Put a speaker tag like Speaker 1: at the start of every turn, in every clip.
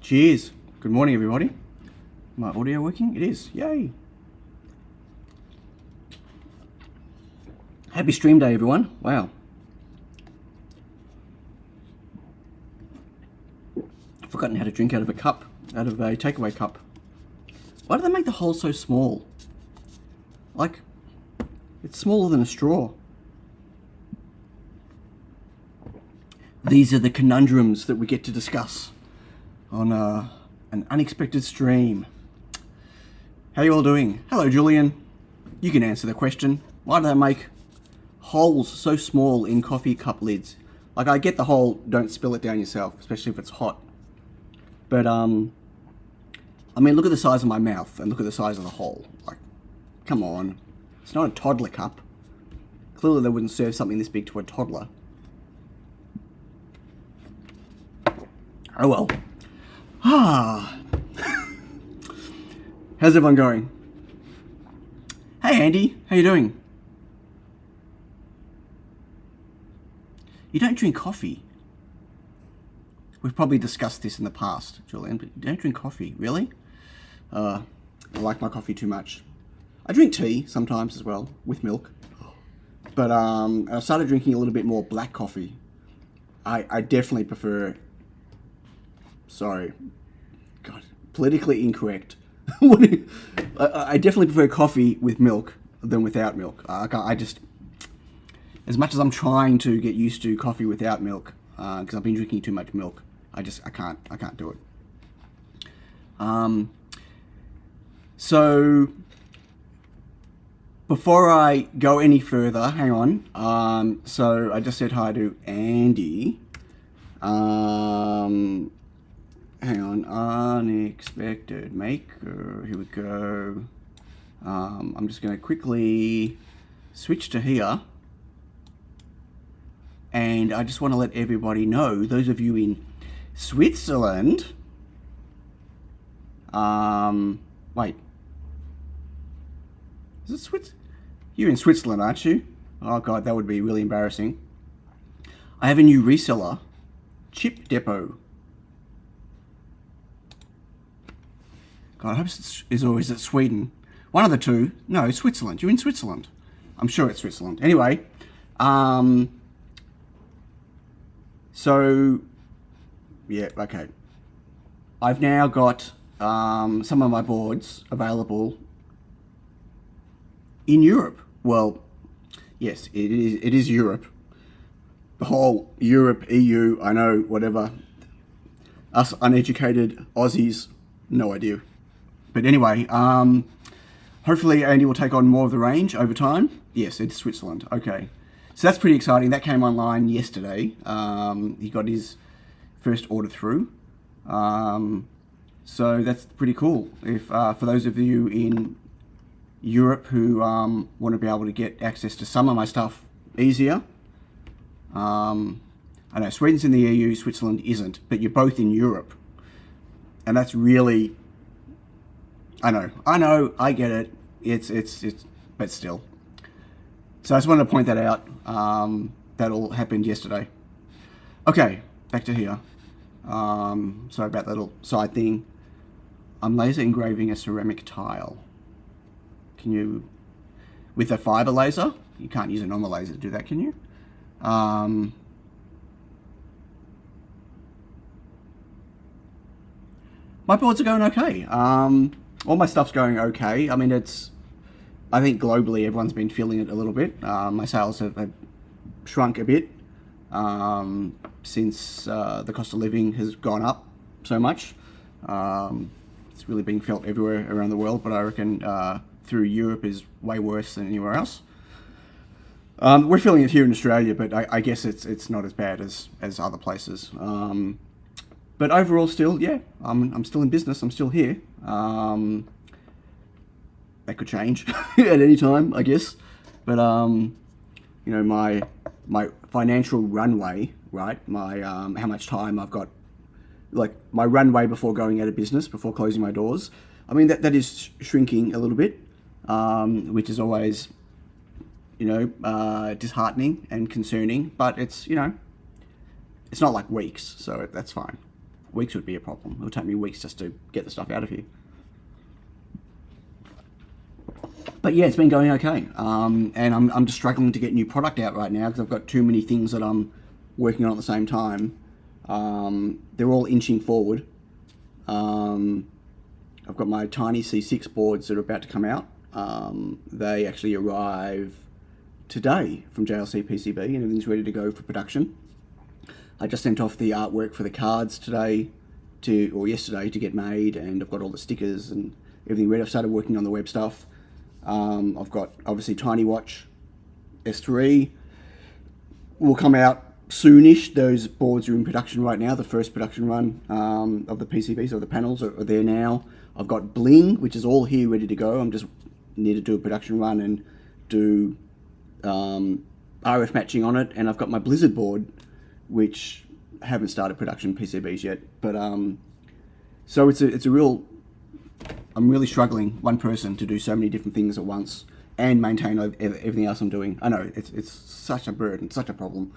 Speaker 1: Cheers. Good morning, everybody. My audio working? It is. Yay. Happy stream day, everyone. Wow. I've forgotten how to drink out of a cup, out of a takeaway cup. Why do they make the hole so small? Like, it's smaller than a straw. These are the conundrums that we get to discuss on an unexpected stream. How you all doing? Hello, Julian. You can answer the question. Why do they make holes so small in coffee cup lids? Like, I get the whole don't spill it down yourself, especially if it's hot. But, I mean, look at the size of my mouth and look at the size of the hole. Like, come on. It's not a toddler cup. Clearly they wouldn't serve something this big to a toddler. Oh well. Ah. How's everyone going? Hey Andy, how you doing? You don't drink coffee. We've probably discussed this in the past, Julian, but you don't drink coffee, really? I like my coffee too much. I drink tea sometimes as well, with milk. But I started drinking a little bit more black coffee. I definitely prefer... Sorry, God, politically incorrect. I definitely prefer coffee with milk than without milk. I just, as much as I'm trying to get used to coffee without milk, because I've been drinking too much milk, I can't do it. So before I go any further, hang on. So I just said hi to Andy. Hang on, unexpected maker, here we go. I'm just going to quickly switch to here. And I just want to let everybody know, those of you in Switzerland, wait, is it You're in Switzerland, aren't you? Oh God, that would be really embarrassing. I have a new reseller, Chip Depot. God, I hope it's always at Sweden. One of the two. No, Switzerland. You're in Switzerland. I'm sure it's Switzerland. Anyway, so, yeah, okay. I've now got some of my boards available in Europe. Well, yes, it is Europe. The whole Europe, EU, I know, whatever. Us uneducated Aussies, no idea. But anyway, hopefully Andy will take on more of the range over time. Yes, it's Switzerland. Okay. So that's pretty exciting. That came online yesterday. He got his first order through. So that's pretty cool. If for those of you in Europe who want to be able to get access to some of my stuff easier. I know Sweden's in the EU, Switzerland isn't, but you're both in Europe. And that's really... I know, I get it. It's, but still. So I just wanted to point that out. That all happened yesterday. Okay, back to here. Sorry about that little side thing. I'm laser engraving a ceramic tile. Can you, with a fiber laser? You can't use a normal laser to do that, can you? my boards are going okay. All my stuff's going okay. I mean, I think globally everyone's been feeling it a little bit. My sales have shrunk a bit since the cost of living has gone up so much. It's really being felt everywhere around the world, but I reckon through Europe is way worse than anywhere else. We're feeling it here in Australia, but I guess it's not as bad as other places. But overall, still, yeah, I'm still in business. I'm still here. That could change at any time, I guess. But you know, my financial runway, right? My how much time I've got, like my runway before going out of business, before closing my doors. I mean, that is shrinking a little bit, which is always, you know, disheartening and concerning. But it's, you know, it's not like weeks, so that's fine. Weeks would be a problem. It would take me weeks just to get the stuff out of here. But yeah, it's been going okay. And I'm just struggling to get new product out right now because I've got too many things that I'm working on at the same time. They're all inching forward. I've got my Tiny C6 boards that are about to come out. They actually arrive today from JLC PCB and everything's ready to go for production. I just sent off the artwork for the cards yesterday to get made, and I've got all the stickers and everything ready. I've started working on the web stuff. I've got obviously TinyWATCH S3 will come out soonish. Those boards are in production right now. The first production run of the PCBs, so the panels are there now. I've got Bling, which is all here ready to go. I'm just need to do a production run and do RF matching on it, and I've got my Blizzard board, which I haven't started production PCBs yet. But so it's a real. I'm really struggling, one person, to do so many different things at once and maintain everything else I'm doing. I know it's such a burden, such a problem.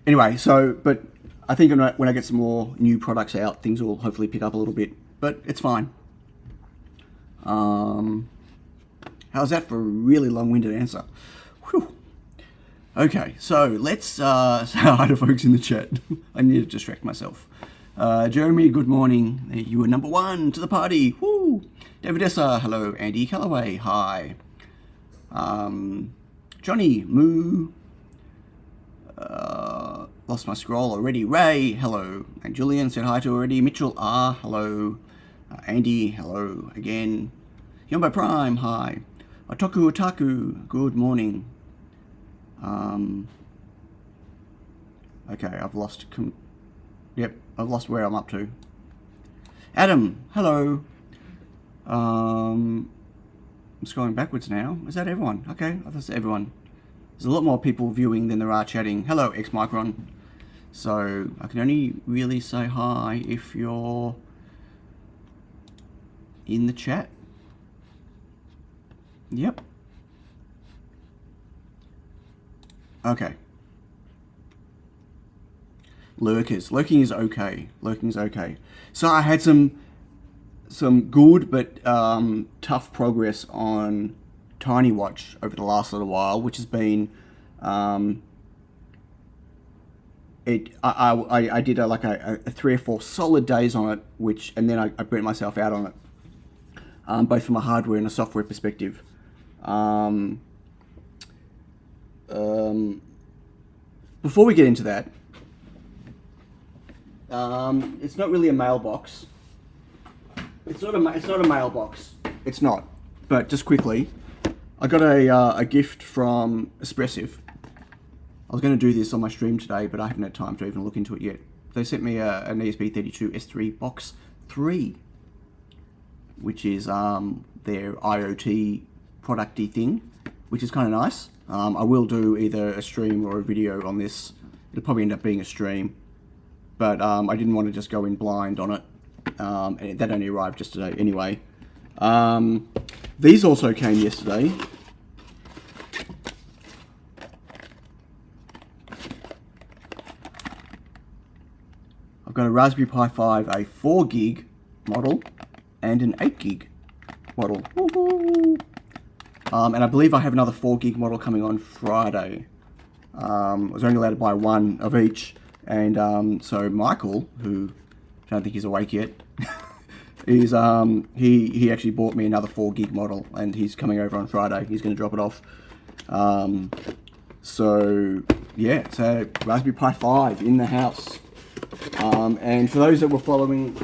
Speaker 1: Anyway, but I think when I get some more new products out, things will hopefully pick up a little bit. But it's fine. How's that for a really long-winded answer? Whew. Okay, so let's say hi to folks in the chat. I need to distract myself. Jeremy, good morning. You were number one to the party. Woo! David Essa, hello. Andy Callaway, hi. Johnny, moo. Lost my scroll already. Ray, hello. And Julian said hi to already. Mitchell, hello. Andy, hello again. Yumbo Prime, hi. Otaku, good morning. Okay, I've lost where I'm up to. Adam, hello. I'm scrolling backwards now. Is that everyone? Okay, that's everyone. There's a lot more people viewing than there are chatting. Hello, X Micron. So I can only really say hi if you're in the chat. Yep. Okay. Lurking is okay. So I had some good but tough progress on TinyWATCH over the last little while, which has been I did a 3 or 4 solid days on it, and then I burnt myself out on it, both from a hardware and a software perspective. Before we get into that, it's not really a mailbox. It's not a mailbox. It's not. But just quickly, I got a gift from Espressive. I was going to do this on my stream today, but I haven't had time to even look into it yet. They sent me an ESP32 S3 Box 3, which is their IoT producty thing, which is kind of nice. I will do either a stream or a video on this. It'll probably end up being a stream, but I didn't want to just go in blind on it. And that only arrived just today anyway. These also came yesterday. I've got a Raspberry Pi 5, a 4 gig model and an 8 gig model. Woohoo! And I believe I have another 4 gig model coming on Friday. I was only allowed to buy one of each, and so Michael, who I don't think he's awake yet. He's he actually bought me another 4 gig model, and he's coming over on Friday. He's going to drop it off. So yeah, so Raspberry Pi 5 in the house. And for those that were following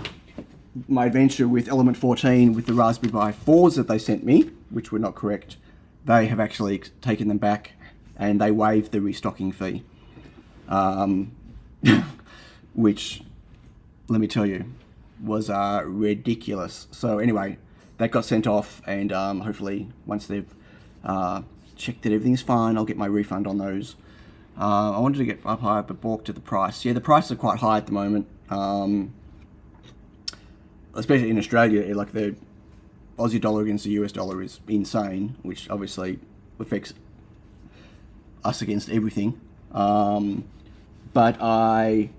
Speaker 1: my adventure with Element 14 with the Raspberry Pi 4s that they sent me, which were not correct, they have actually taken them back and they waived the restocking fee. Which, let me tell you, was ridiculous. So anyway, that got sent off, and hopefully once they've checked that everything's fine, I'll get my refund on those. I wanted to get up higher, but balked at the price. Yeah, the prices are quite high at the moment, especially in Australia. Like the Aussie dollar against the US dollar is insane, which obviously affects us against everything. But I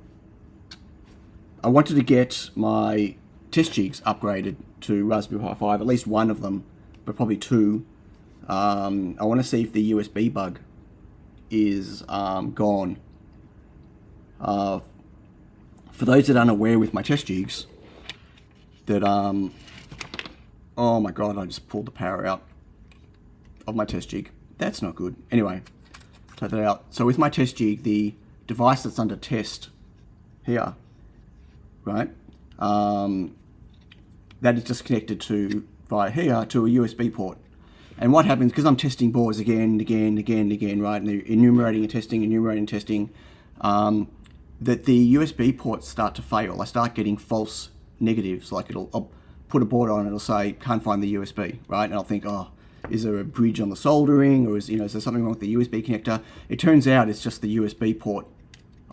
Speaker 1: wanted to get my test jigs upgraded to Raspberry Pi 5, at least one of them, but probably 2. I want to see if the USB bug is gone. For those that aren't aware with my test jigs, that oh my god, I just pulled the power out of my test jig. That's not good. Anyway, take that out. So with my test jig, the device that's under test here, right, that is just connected to via here to a USB port. And what happens, because I'm testing boards again, right, and they're enumerating and testing, that the USB ports start to fail. I start getting false negatives, like I'll put a board on, it'll say, can't find the USB, right? And I'll think, oh, is there a bridge on the soldering, or is there something wrong with the USB connector? It turns out it's just the USB port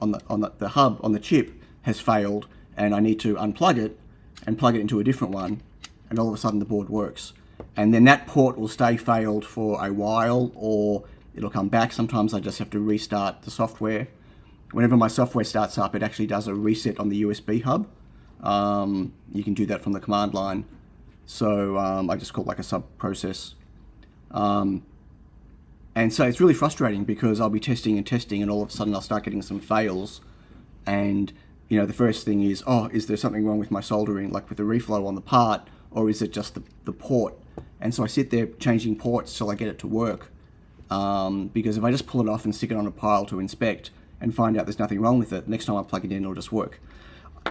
Speaker 1: on the hub, on the chip, has failed, and I need to unplug it and plug it into a different one, and all of a sudden the board works. And then that port will stay failed for a while, or it'll come back. Sometimes I just have to restart the software. Whenever my software starts up, it actually does a reset on the USB hub. You can do that from the command line. So I just call it like a sub-process. And so it's really frustrating because I'll be testing, and all of a sudden I'll start getting some fails. And the first thing is, oh, is there something wrong with my soldering, like with the reflow on the part, or is it just the port? And so I sit there changing ports till I get it to work. Because if I just pull it off and stick it on a pile to inspect and find out there's nothing wrong with it, next time I plug it in, it'll just work.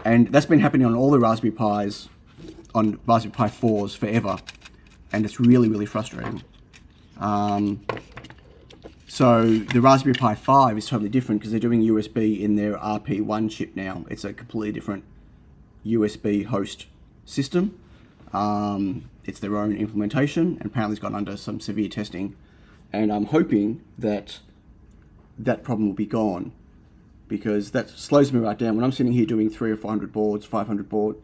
Speaker 1: And that's been happening on all the Raspberry Pis, on Raspberry Pi 4s forever. And it's really, really frustrating. So the Raspberry Pi 5 is totally different because they're doing USB in their RP1 chip now. It's a completely different USB host system. It's their own implementation, and apparently it's gone under some severe testing. And I'm hoping that that problem will be gone, because that slows me right down. When I'm sitting here doing 300 or 400 boards, 500 board.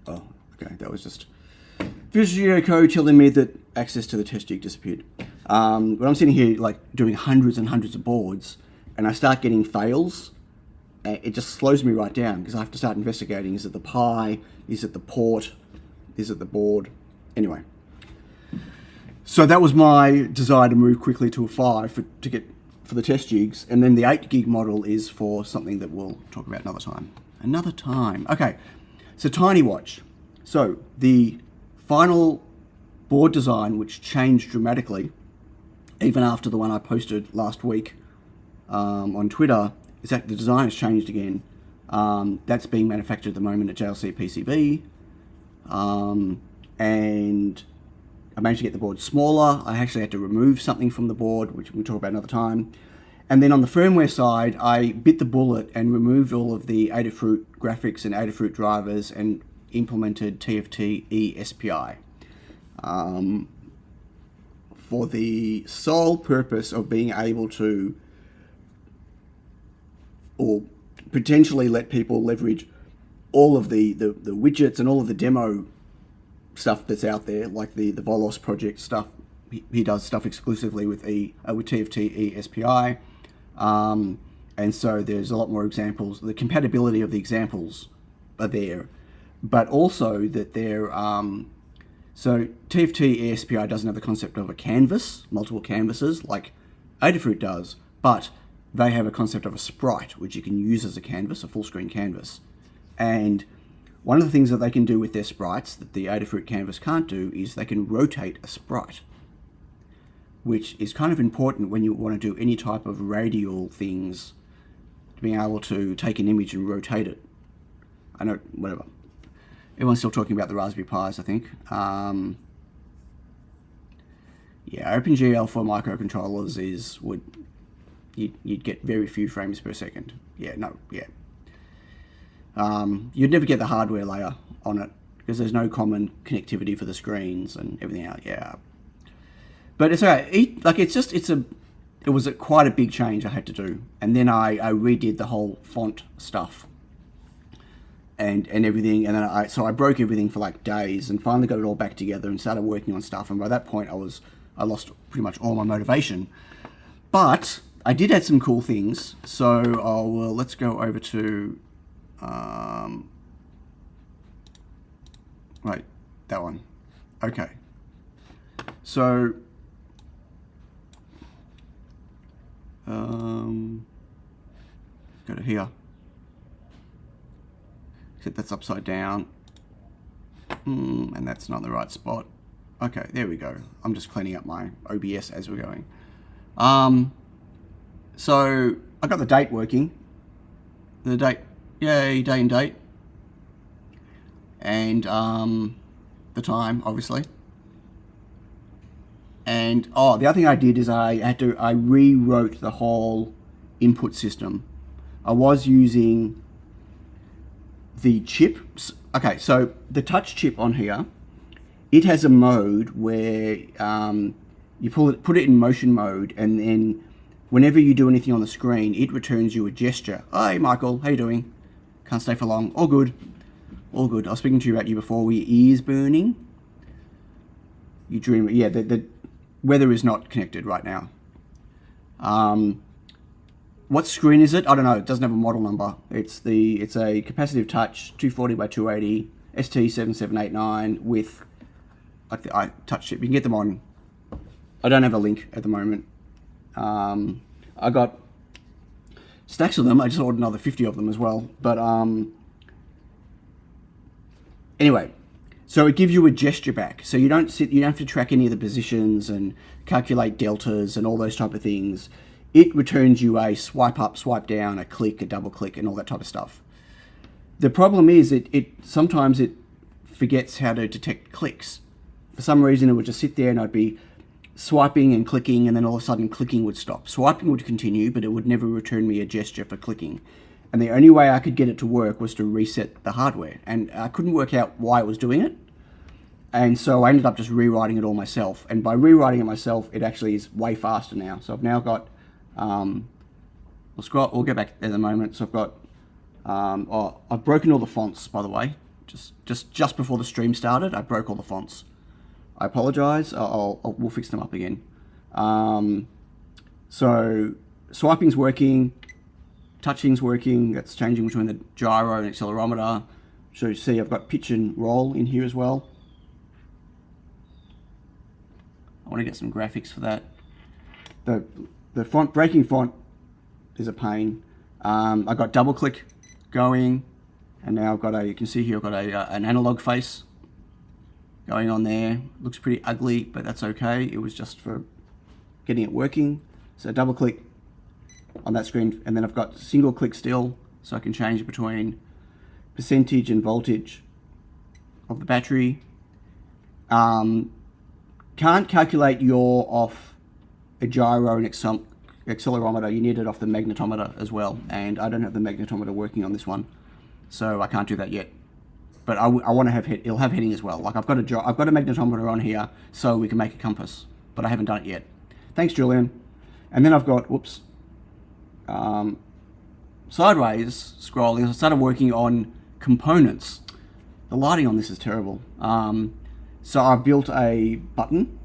Speaker 1: Oh, okay, that was just Visual Code telling me that access to the test jig disappeared. When I'm sitting here like doing hundreds and hundreds of boards, and I start getting fails, it just slows me right down, because I have to start investigating. Is it the Pi? Is it the port? Is it the board? Anyway. So that was my desire to move quickly to a 5 for the test jigs, and then the 8 gig model is for something that we'll talk about another time. Okay, so TinyWATCH. So the final board design, which changed dramatically, even after the one I posted last week on Twitter, is that the design has changed again. That's being manufactured at the moment at JLC PCB, and I managed to get the board smaller. I actually had to remove something from the board, which we'll talk about another time. And then on the firmware side, I bit the bullet and removed all of the Adafruit graphics and Adafruit drivers and implemented TFT eSPI for the sole purpose of being able to, or potentially let people leverage all of the widgets and all of the demo stuff that's out there, like the Volos project stuff. He does stuff exclusively with TFT eSPI, and so there's a lot more examples. The compatibility of the examples are there, but also that they're so TFT eSPI doesn't have the concept of a canvas, multiple canvases, like Adafruit does, but they have a concept of a sprite, which you can use as a canvas, a full screen canvas. And one of the things that they can do with their sprites that the Adafruit canvas can't do is they can rotate a sprite, which is kind of important when you want to do any type of radial things, being able to take an image and rotate it. I know, whatever. Everyone's still talking about the Raspberry Pis, I think. Yeah, OpenGL for microcontrollers is you'd get very few frames per second. Yeah, no, yeah. You'd never get the hardware layer on it because there's no common connectivity for the screens and everything else. Yeah, but it's alright. Like it was quite a big change I had to do, and then I redid the whole font stuff and everything, and then I broke everything for like days, and finally got it all back together and started working on stuff. And by that point, I lost pretty much all my motivation, but I did add some cool things. So well, let's go over to right, that one. Okay, so go to here. Except that's upside down, and that's not the right spot. Okay, there we go. I'm just cleaning up my OBS as we're going. So I got the date working. The date, yay, day and date, and the time, obviously. And the other thing I did is I rewrote the whole input system. I was using the chip. Okay, so the touch chip on here, it has a mode where you put it in motion mode, and then whenever you do anything on the screen, it returns you a gesture. Hi, Michael, how you doing? Can't stay for long. All good. All good. I was speaking to you about you before. Were your ears burning? You dream. Yeah, the weather is not connected right now. What screen is it? I don't know. It doesn't have a model number. It's a capacitive touch 240 by 280 ST7789 with like the touch chip. You can get them on. I don't have a link at the moment. I got stacks of them. I just ordered another 50 of them as well. But anyway, so it gives you a gesture back. So you don't have to track any of the positions and calculate deltas and all those type of things. It returns you a swipe up, swipe down, a click, a double click, and all that type of stuff. The problem is sometimes it forgets how to detect clicks. For some reason, it would just sit there and I'd be swiping and clicking, and then all of a sudden clicking would stop. Swiping would continue, but it would never return me a gesture for clicking. And the only way I could get it to work was to reset the hardware. And I couldn't work out why it was doing it. And so I ended up just rewriting it all myself. And by rewriting it myself, it actually is way faster now. So I've now got, we'll get back there in a moment. So I've got, I've broken all the fonts, by the way. Just before the stream started, I broke all the fonts. I apologize. We'll fix them up again. So swiping's working, touching's working. That's changing between the gyro and accelerometer. So you see I've got pitch and roll in here as well. I want to get some graphics for that. The font, breaking font is a pain. I got double click going, and now I've got you can see here I've got an analog face going on there. Looks pretty ugly, but that's okay. It was just for getting it working. So double click on that screen, and then I've got single click still, so I can change between percentage and voltage of the battery. Can't calculate yaw off a gyro and accelerometer. You need it off the magnetometer as well, and I don't have the magnetometer working on this one, so I can't do that yet. But I want to have it'll have heading as well. Like I've got a magnetometer on here, so we can make a compass, but I haven't done it yet. Thanks, Julian. And then I've got sideways scrolling. I started working on components. The lighting on this is terrible. So I built a button.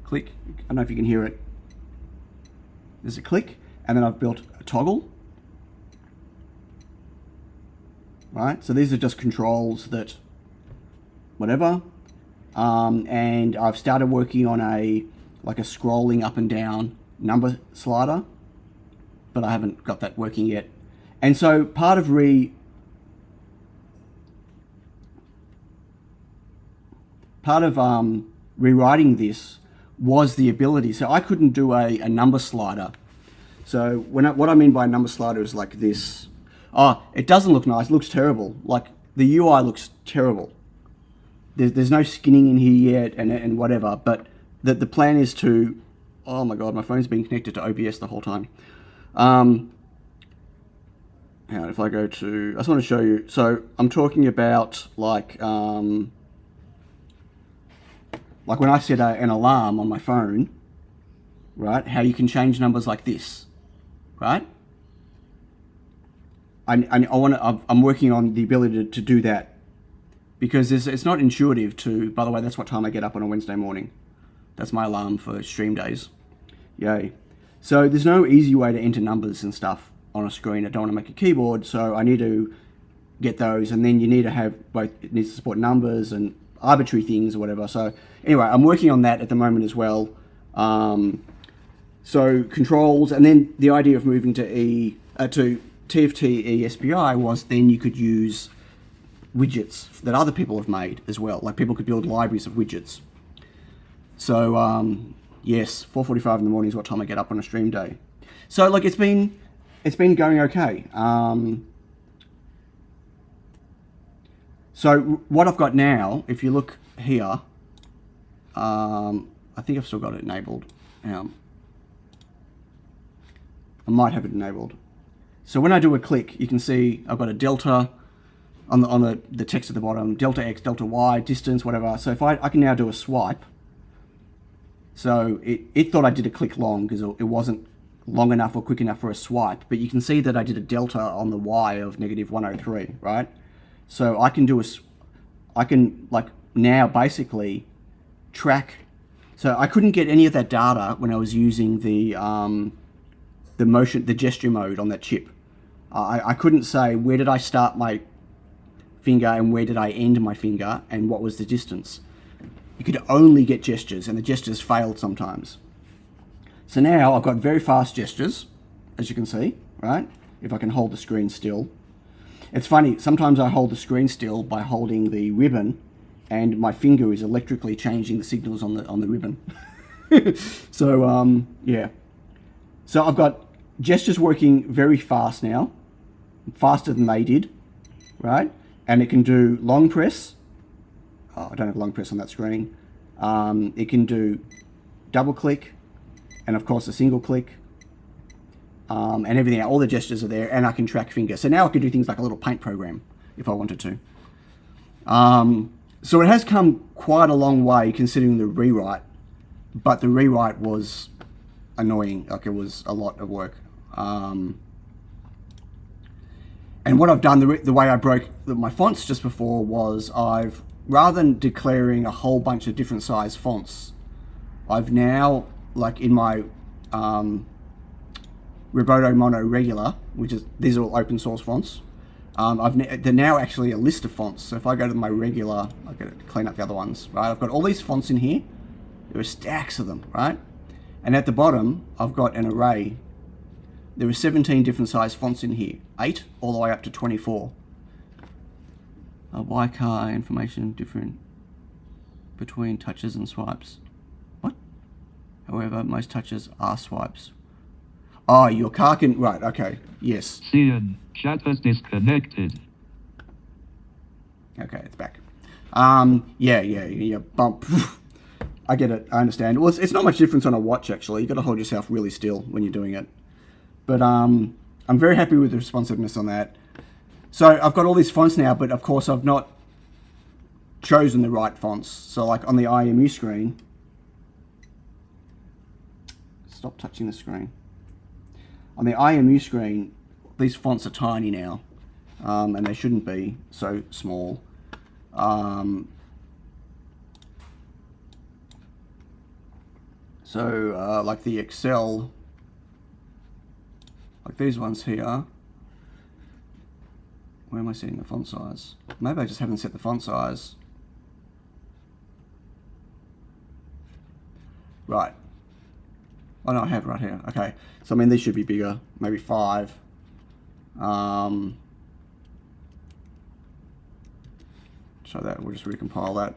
Speaker 1: Click. I don't know if you can hear it. There's a click, and then I've built a toggle. Right, so these are just controls that, whatever. And I've started working on a scrolling up and down number slider. but I haven't got that working yet. And so part of rewriting this was the ability. So I couldn't do a number slider. So what I mean by a number slider is like this. Oh, it doesn't look nice. It looks terrible. Like the UI looks terrible. There's no skinning in here yet and whatever. But the plan is to. Oh my God, my phone's been connected to OBS the whole time. If I go to, I just want to show you. So I'm talking about like when I set an alarm on my phone, right? How you can change numbers like this, right? I'm working on the ability to do that because it's not intuitive to. By the way, that's what time I get up on a Wednesday morning. That's my alarm for stream days. Yay. So there's no easy way to enter numbers and stuff on a screen. I don't want to make a keyboard, so I need to get those, and then you need to have both. It needs to support numbers and arbitrary things or whatever. So anyway, I'm working on that at the moment as well. So controls, and then the idea of moving to TFT ESPI was then you could use widgets that other people have made as well. Like people could build libraries of widgets. So yes, 4:45 in the morning is what time I get up on a stream day. So like it's been going okay. So what I've got now, if you look here, I think I've still got it enabled. I might have it enabled. So when I do a click, you can see I've got a delta on the text at the bottom, delta X, delta Y, distance, whatever. So if I can now do a swipe. So it thought I did a click long because it wasn't long enough or quick enough for a swipe, but you can see that I did a delta on the Y of -103, right? So I can like now basically track. So I couldn't get any of that data when I was using the gesture mode on that chip. I couldn't say where did I start my finger and where did I end my finger and what was the distance. You could only get gestures, and the gestures failed sometimes. So now I've got very fast gestures, as you can see, right? If I can hold the screen still. It's funny, sometimes I hold the screen still by holding the ribbon, and my finger is electrically changing the signals on the ribbon. So, yeah. So I've got gestures working very fast now, faster than they did, right? And it can do long press. Oh, I don't have long press on that screen. It can do double click, and of course a single click, and everything. All the gestures are there, and I can track finger. So now I can do things like a little paint program if I wanted to. So it has come quite a long way considering the rewrite, but the rewrite was annoying. Like it was a lot of work. And what I've done, the way I broke my fonts just before was rather than declaring a whole bunch of different size fonts, I've now, like in my Roboto Mono Regular, these are all open source fonts, they're now actually a list of fonts. So if I go to my regular, I've got to clean up the other ones, right? I've got all these fonts in here. There are stacks of them, right? And at the bottom, I've got an array. There are 17 different size fonts in here, 8 all the way up to 24. Why car information different between touches and swipes? What? However, most touches are swipes. Oh, your car can... Right, okay, yes.
Speaker 2: Cian, chat has disconnected.
Speaker 1: Okay, it's back. Yeah, bump. I get it, I understand. Well, it's not much difference on a watch, actually. You've got to hold yourself really still when you're doing it. But I'm very happy with the responsiveness on that. So I've got all these fonts now, but of course I've not chosen the right fonts. So like on the IMU screen, stop touching the screen. On the IMU screen, these fonts are tiny now, and they shouldn't be so small. Like the Excel, like these ones here. Where am I setting the font size? Maybe I just haven't set the font size. Right. Oh no, I have it right here. Okay, so I mean these should be bigger, maybe 5. So that we'll just recompile that.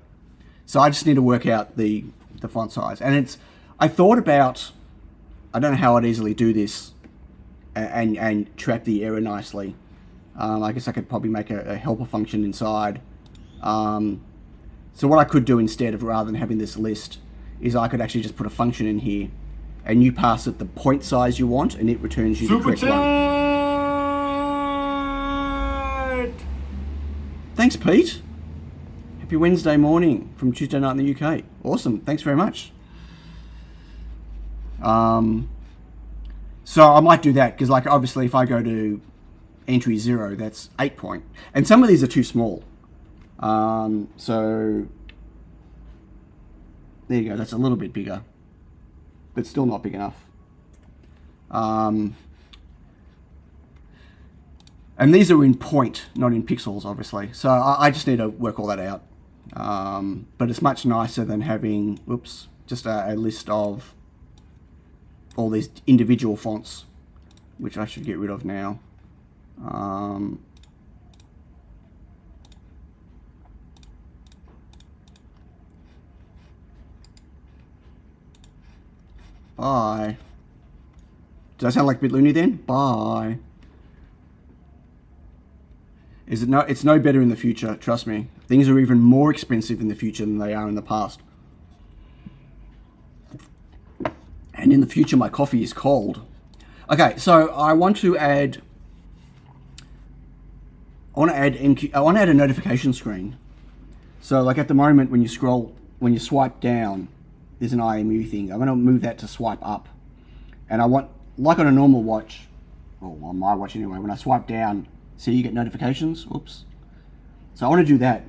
Speaker 1: So I just need to work out the font size, and I thought about, I don't know how I'd easily do this and track the error nicely. I guess I could probably make a helper function inside. So what I could do instead of, rather than having this list, is I could actually just put a function in here, and you pass it the point size you want, and it returns you the correct one. Thanks, Pete. Happy Wednesday morning from Tuesday night in the UK. Awesome. Thanks very much. So I might do that, because like obviously if I go to entry 0, that's 8 point, and some of these are too small. So there you go, that's a little bit bigger, but still not big enough. And these are in point, not in pixels, obviously. So I just need to work all that out. But it's much nicer than having, whoops, just a list of all these individual fonts, which I should get rid of now. Bye. Does that sound like a bit loony then? Bye. Is it no? It's no better in the future, trust me. Things are even more expensive in the future than they are in the past. And in the future, my coffee is cold. Okay, so I want to add a notification screen. So like at the moment, when you swipe down, there's an IMU thing. I'm going to move that to swipe up. And I want, like on a normal watch, or on my watch anyway, when I swipe down, see you get notifications. Oops. So I want to do that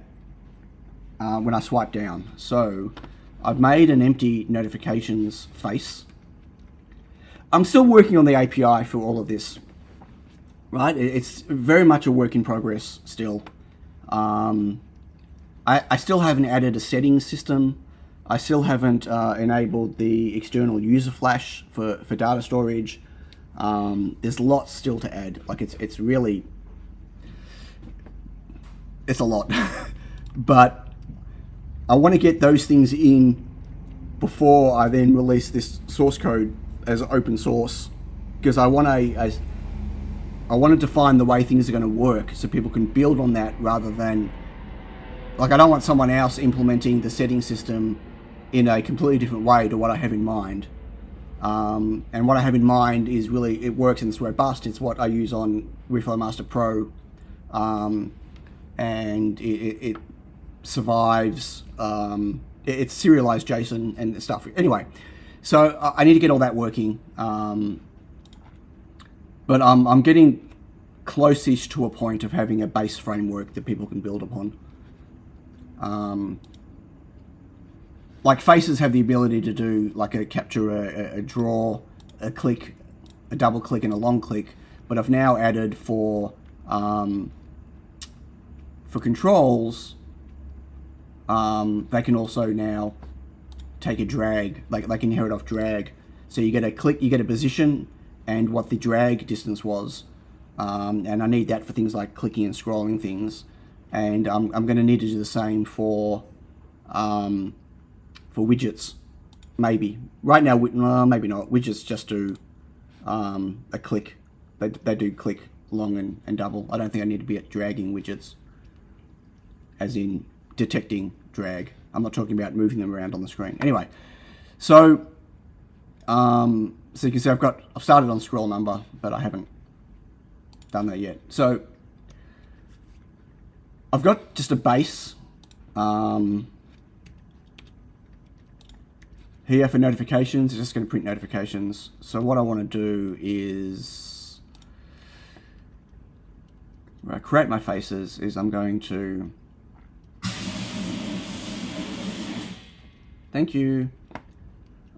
Speaker 1: when I swipe down. So I've made an empty notifications face. I'm still working on the API for all of this, right? It's very much a work in progress still. I still haven't added a settings system. I still haven't enabled the external user flash for data storage. There's lots still to add. Like it's really, it's a lot. But I want to get those things in before I then release this source code as open source, because I want to define the way things are going to work so people can build on that, rather than, like, I don't want someone else implementing the setting system in a completely different way to what I have in mind. And what I have in mind is really, it works and it's robust. It's what I use on Reflow Master Pro, and it survives. It's serialized JSON and stuff. Anyway, so I need to get all that working. But I'm getting close-ish to a point of having a base framework that people can build upon. Like faces have the ability to do like a capture, a draw, a click, a double click, and a long click. But I've now added for controls, they can also now take a drag, like they can inherit off drag. So you get a click, you get a position, and what the drag distance was. And I need that for things like clicking and scrolling things. And I'm going to need to do the same for widgets, maybe. Right now, maybe not. Widgets just do a click. They do click, long, and double. I don't think I need to be at dragging widgets, as in detecting drag. I'm not talking about moving them around on the screen. Anyway, so so you can see I've started on scroll number, but I haven't done that yet. So I've got just a base here for notifications. It's just going to print notifications. So what I want to do is, where I create my faces, is I'm going to, thank you.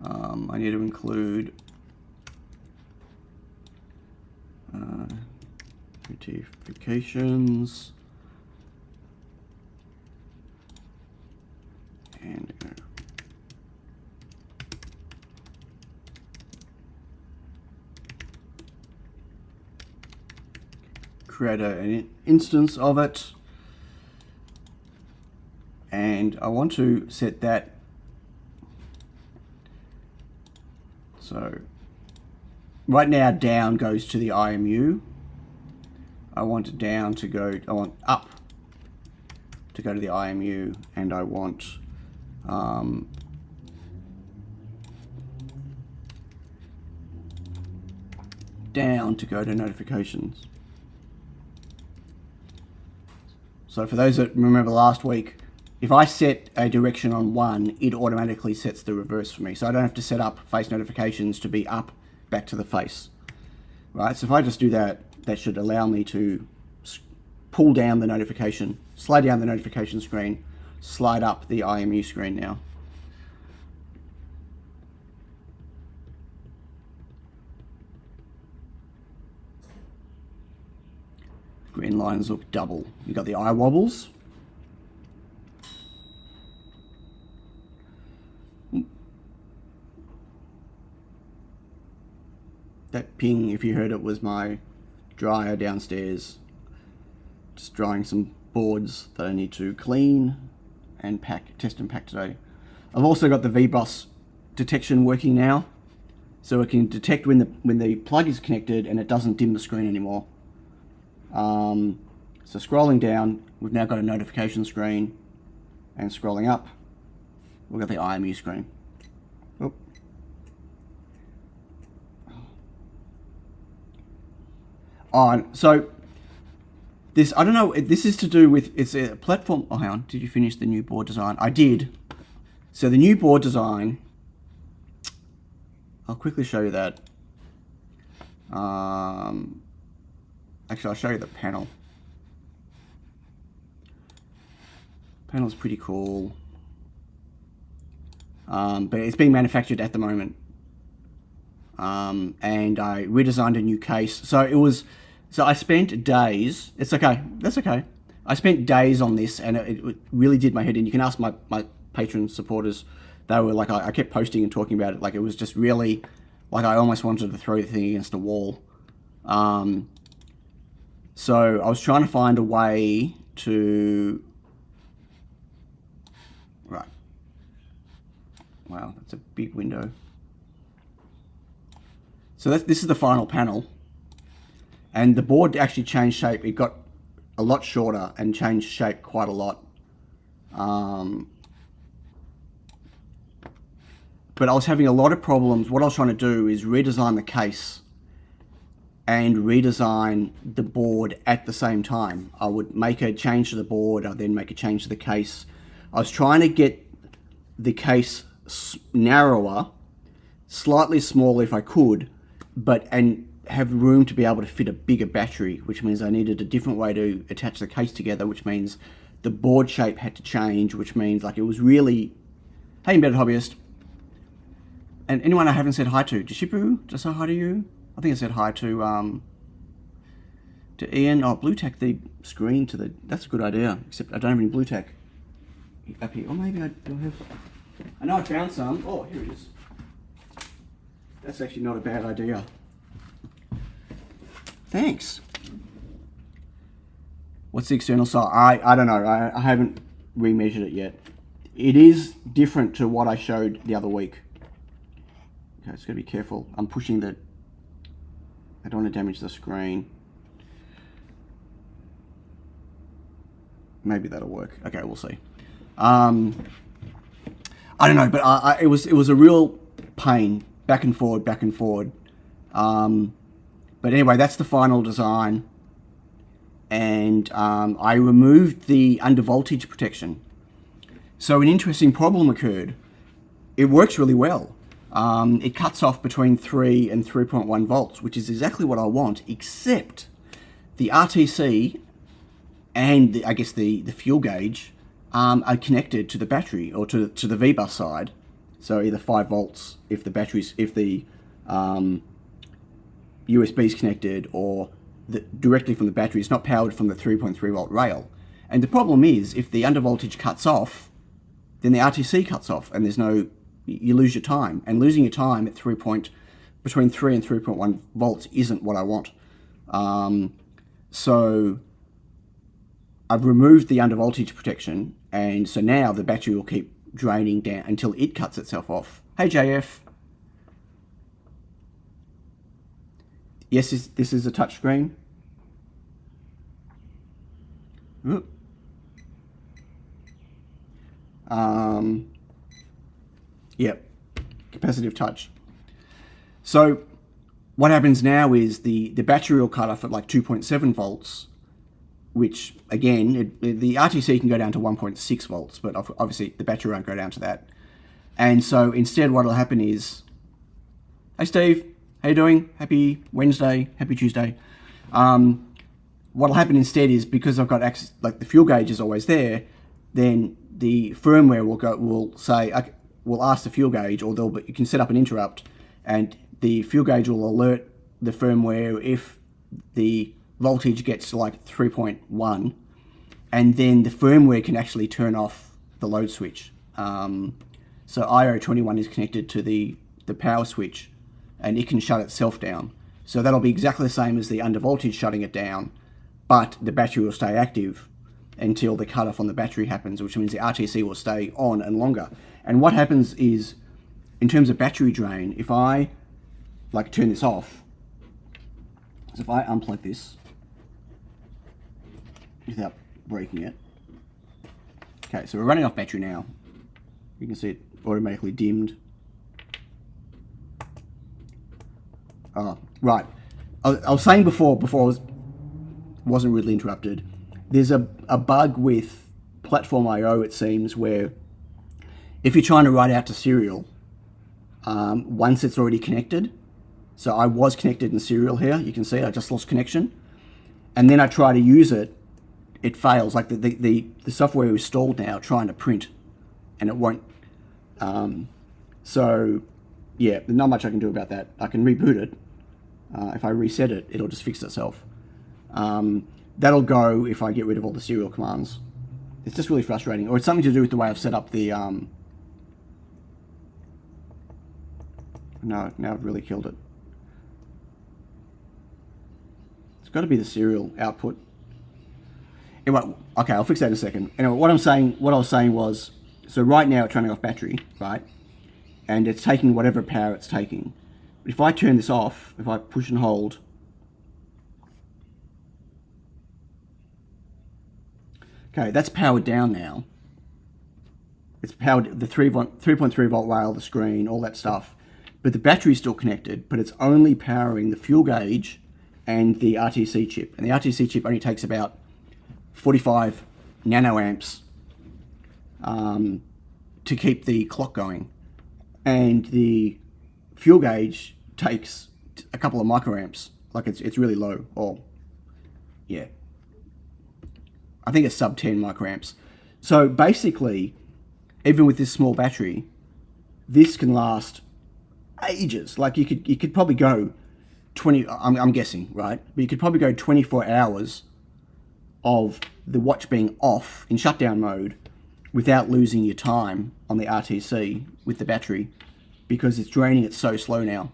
Speaker 1: I need to include notifications and create an instance of it. And I want to set that. So right now down goes to the IMU. I want down to go, I want up to go to the IMU, and I want down to go to notifications. So for those that remember last week, if I set a direction on one, it automatically sets the reverse for me. So I don't have to set up face notifications to be up back to the face. Right, so if I just do that, that should allow me to pull down the notification, slide down the notification screen, slide up the IMU screen now. Green lines look double. You got the eye wobbles. That ping, if you heard it, was my dryer downstairs. Just drying some boards that I need to clean and pack, test and pack today. I've also got the VBus detection working now, so it can detect when the plug is connected and it doesn't dim the screen anymore. So scrolling down, we've now got a notification screen, and scrolling up, we've got the IMU screen. Oop. So this, I don't know, this is to do with, it's a platform. Oh, hang on, did you finish the new board design? I did. So the new board design, I'll quickly show you that. Actually, I'll show you the panel. Panel's pretty cool. But it's being manufactured at the moment. And I redesigned a new case. So I spent days, it's okay, that's okay. I spent days on this, and it really did my head in. You can ask my Patron supporters. They were like, I kept posting and talking about it. Like, it was just really, like, I almost wanted to throw the thing against a wall. So I was trying to find a way to, right. Wow, that's a big window. So this is the final panel. And the board actually changed shape. It got a lot shorter and changed shape quite a lot. But I was having a lot of problems. What I was trying to do is redesign the case and redesign the board at the same time. I would make a change to the board, I'd then make a change to the case. I was trying to get the case narrower, slightly smaller if I could, and have room to be able to fit a bigger battery, which means I needed a different way to attach the case together, which means the board shape had to change, which means, like, it was really, hey, Embedded Hobbyist. And anyone I haven't said hi to, Jishipu, did I say hi to you? I think I said hi to Ian. Oh, Blue Tack the screen to the, that's a good idea, except I don't have any Blue Tack up here. Or maybe I don't have, I know I found some. Oh, here it is. That's actually not a bad idea. Thanks. What's the external side? I don't know. I haven't remeasured it yet. It is different to what I showed the other week. Okay, just gotta be careful. I'm pushing the, I don't want to damage the screen. Maybe that'll work. Okay, we'll see. I don't know, but it was a real pain, back and forward, back and forward. But anyway, that's the final design. And I removed the under voltage protection. So an interesting problem occurred. It works really well. It cuts off between 3 and 3.1 volts, which is exactly what I want, except the RTC and I guess the fuel gauge are connected to the battery, or to the VBus side. So either 5 volts if the batteries, if the USB is connected, or directly from the battery. It's not powered from the 3.3 volt rail. And the problem is, if the under voltage cuts off, then the RTC cuts off, and there's no, you lose your time. And losing your time at between 3 and 3.1 volts isn't what I want. So I've removed the undervoltage protection, and so now the battery will keep draining down until it cuts itself off. Hey JF. Yes, this is a touchscreen. Yep, capacitive touch. So what happens now is the battery will cut off at like 2.7 volts, which again, the RTC can go down to 1.6 volts, but obviously the battery won't go down to that. And so instead what will happen is, hey Steve, how you doing? Happy Wednesday, happy Tuesday. What'll happen instead is, because I've got access, like the fuel gauge is always there, then the firmware will ask the fuel gauge, or you can set up an interrupt, and the fuel gauge will alert the firmware if the voltage gets to like 3.1, and then the firmware can actually turn off the load switch. So IO21 is connected to the power switch, and it can shut itself down. So that'll be exactly the same as the undervoltage shutting it down, but the battery will stay active until the cutoff on the battery happens, which means the RTC will stay on and longer. And what happens is, in terms of battery drain, if I like turn this off, so if I unplug this without breaking it, okay, so we're running off battery now. You can see it automatically dimmed. Oh, right. I was saying before I wasn't really interrupted. There's a bug with Platform IO, it seems, where if you're trying to write out to serial, once it's already connected, so I was connected in serial here, you can see I just lost connection, and then I try to use it, it fails. Like the software is stalled now trying to print, and it won't. So yeah, there's not much I can do about that. I can reboot it. If I reset it, it'll just fix itself. That'll go if I get rid of all the serial commands. It's just really frustrating. Or it's something to do with the way I've set up the... No, now I've really killed it. It's got to be the serial output. Anyway, okay, I'll fix that in a second. Anyway, what I was saying was, so right now it's running off battery, right? And it's taking whatever power it's taking. If I turn this off, if I push and hold, okay, that's powered down now. It's powered, the 3.3 volt rail, the screen, all that stuff. But the battery's still connected, but it's only powering the fuel gauge and the RTC chip. And the RTC chip only takes about 45 nanoamps to keep the clock going. And the fuel gauge takes a couple of microamps. Like it's really low, or yeah. I think it's sub 10 microamps. So basically, even with this small battery, this can last ages. Like you could probably go 20, I'm guessing, right? But you could probably go 24 hours of the watch being off in shutdown mode without losing your time on the RTC with the battery, because it's draining it so slow now.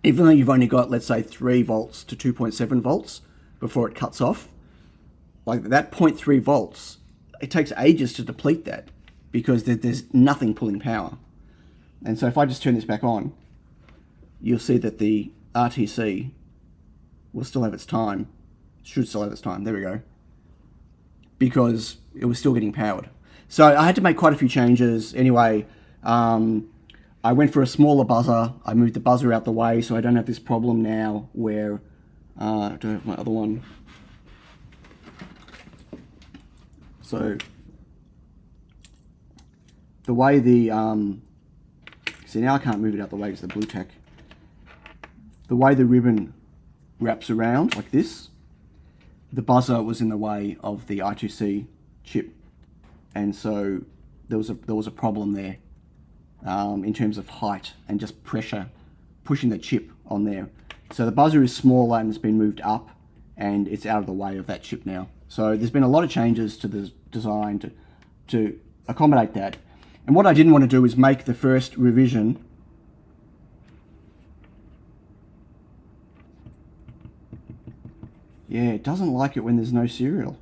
Speaker 1: Even though you've only got, let's say, 3 volts to 2.7 volts before it cuts off, like that 0.3 volts, it takes ages to deplete that because there's nothing pulling power. And so if I just turn this back on, you'll see that the RTC will still have its time, should still have its time, there we go, because it was still getting powered. So I had to make quite a few changes. Anyway, I went for a smaller buzzer. I moved the buzzer out the way so I don't have this problem now where, I don't have my other one. So the way the, see now I can't move it out the way because the blue tack. The way the ribbon wraps around like this, the buzzer was in the way of the I2C chip. And so there was a problem there in terms of height and just pressure pushing the chip on there. So the buzzer is smaller and it's been moved up and it's out of the way of that chip now. So there's been a lot of changes to the design to accommodate that. And what I didn't want to do is make the first revision Yeah, it doesn't like it when there's no serial.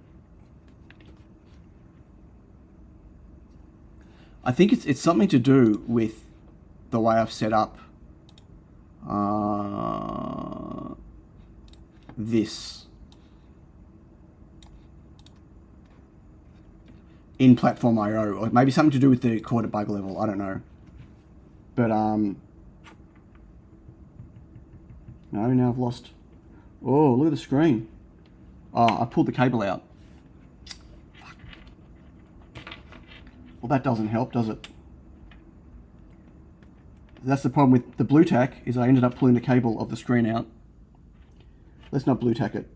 Speaker 1: I think it's something to do with the way I've set up this in platform IO, or maybe something to do with the quarter bug level. I don't know, but no, now I've lost. Oh, look at the screen. Oh, I pulled the cable out. Well, that doesn't help, does it? That's the problem with the blue tack, is I ended up pulling the cable of the screen out. Let's not blue tack it.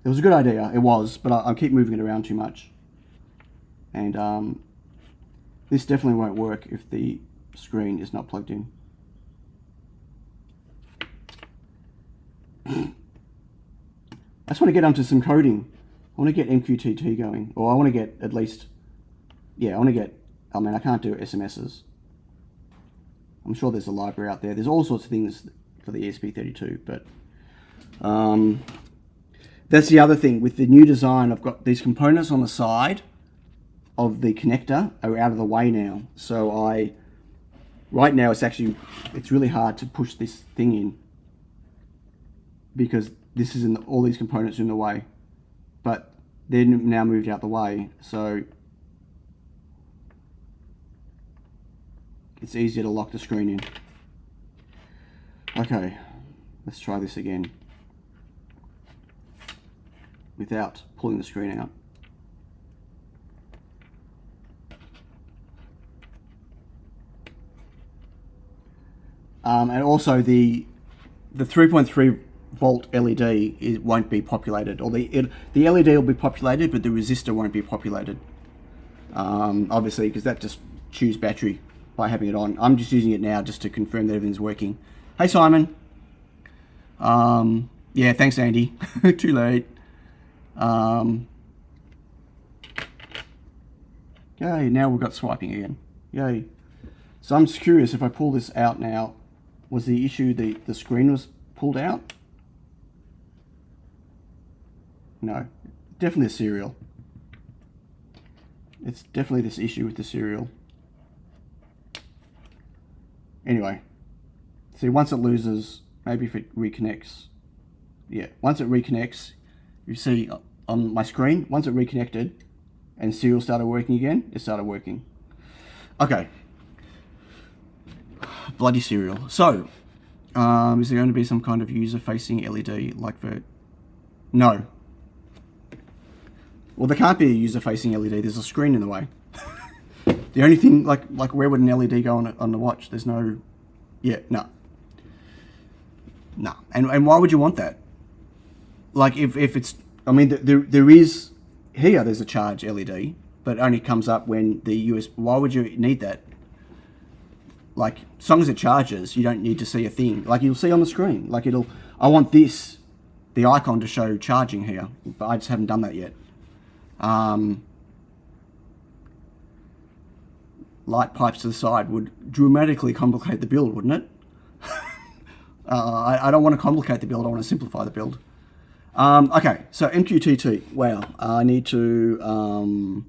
Speaker 1: It was a good idea, it was, but I keep moving it around too much. And this definitely won't work if the screen is not plugged in. I just want to get onto some coding. I want to get MQTT going, or I want to get at least, yeah, I want to get, I mean, I can't do SMSs. I'm sure there's a library out there. There's all sorts of things for the ESP32, but that's the other thing. With the new design, I've got these components on the side of the connector are out of the way now. So right now it's really hard to push this thing in because this is all these components are in the way, but they're now moved out the way. So it's easier to lock the screen in. Okay, let's try this again without pulling the screen out. And also the 3.3 volt LED won't be populated, or the LED will be populated, but the resistor won't be populated. Obviously, because that just chews battery by having it on. I'm just using it now just to confirm that everything's working. Hey Simon. Yeah, thanks Andy. Too late. Yay, now we've got swiping again. Yay. So I'm just curious, if I pull this out now, was the issue the screen was pulled out? No, definitely a serial. It's definitely this issue with the serial. Anyway, see, once it loses, maybe if it reconnects, yeah, once it reconnects, you see on my screen, once it reconnected and serial started working again, it started working. Okay. Bloody serial. So, is there going to be some kind of user-facing LED like for... No. Well, there can't be a user-facing LED. There's a screen in the way. The only thing, like where would an LED go on the watch? There's no... Yeah, no. No. And why would you want that? Like, if it's... I mean, there is... Here, there's a charge LED, but it only comes up when the USB... Why would you need that? Like, as long as it charges, you don't need to see a thing. Like, you'll see on the screen. Like, it'll... I want this, the icon, to show charging here, but I just haven't done that yet. Light pipes to the side would dramatically complicate the build, wouldn't it? I don't want to complicate the build, I want to simplify the build. Okay, so MQTT. Wow, I need to...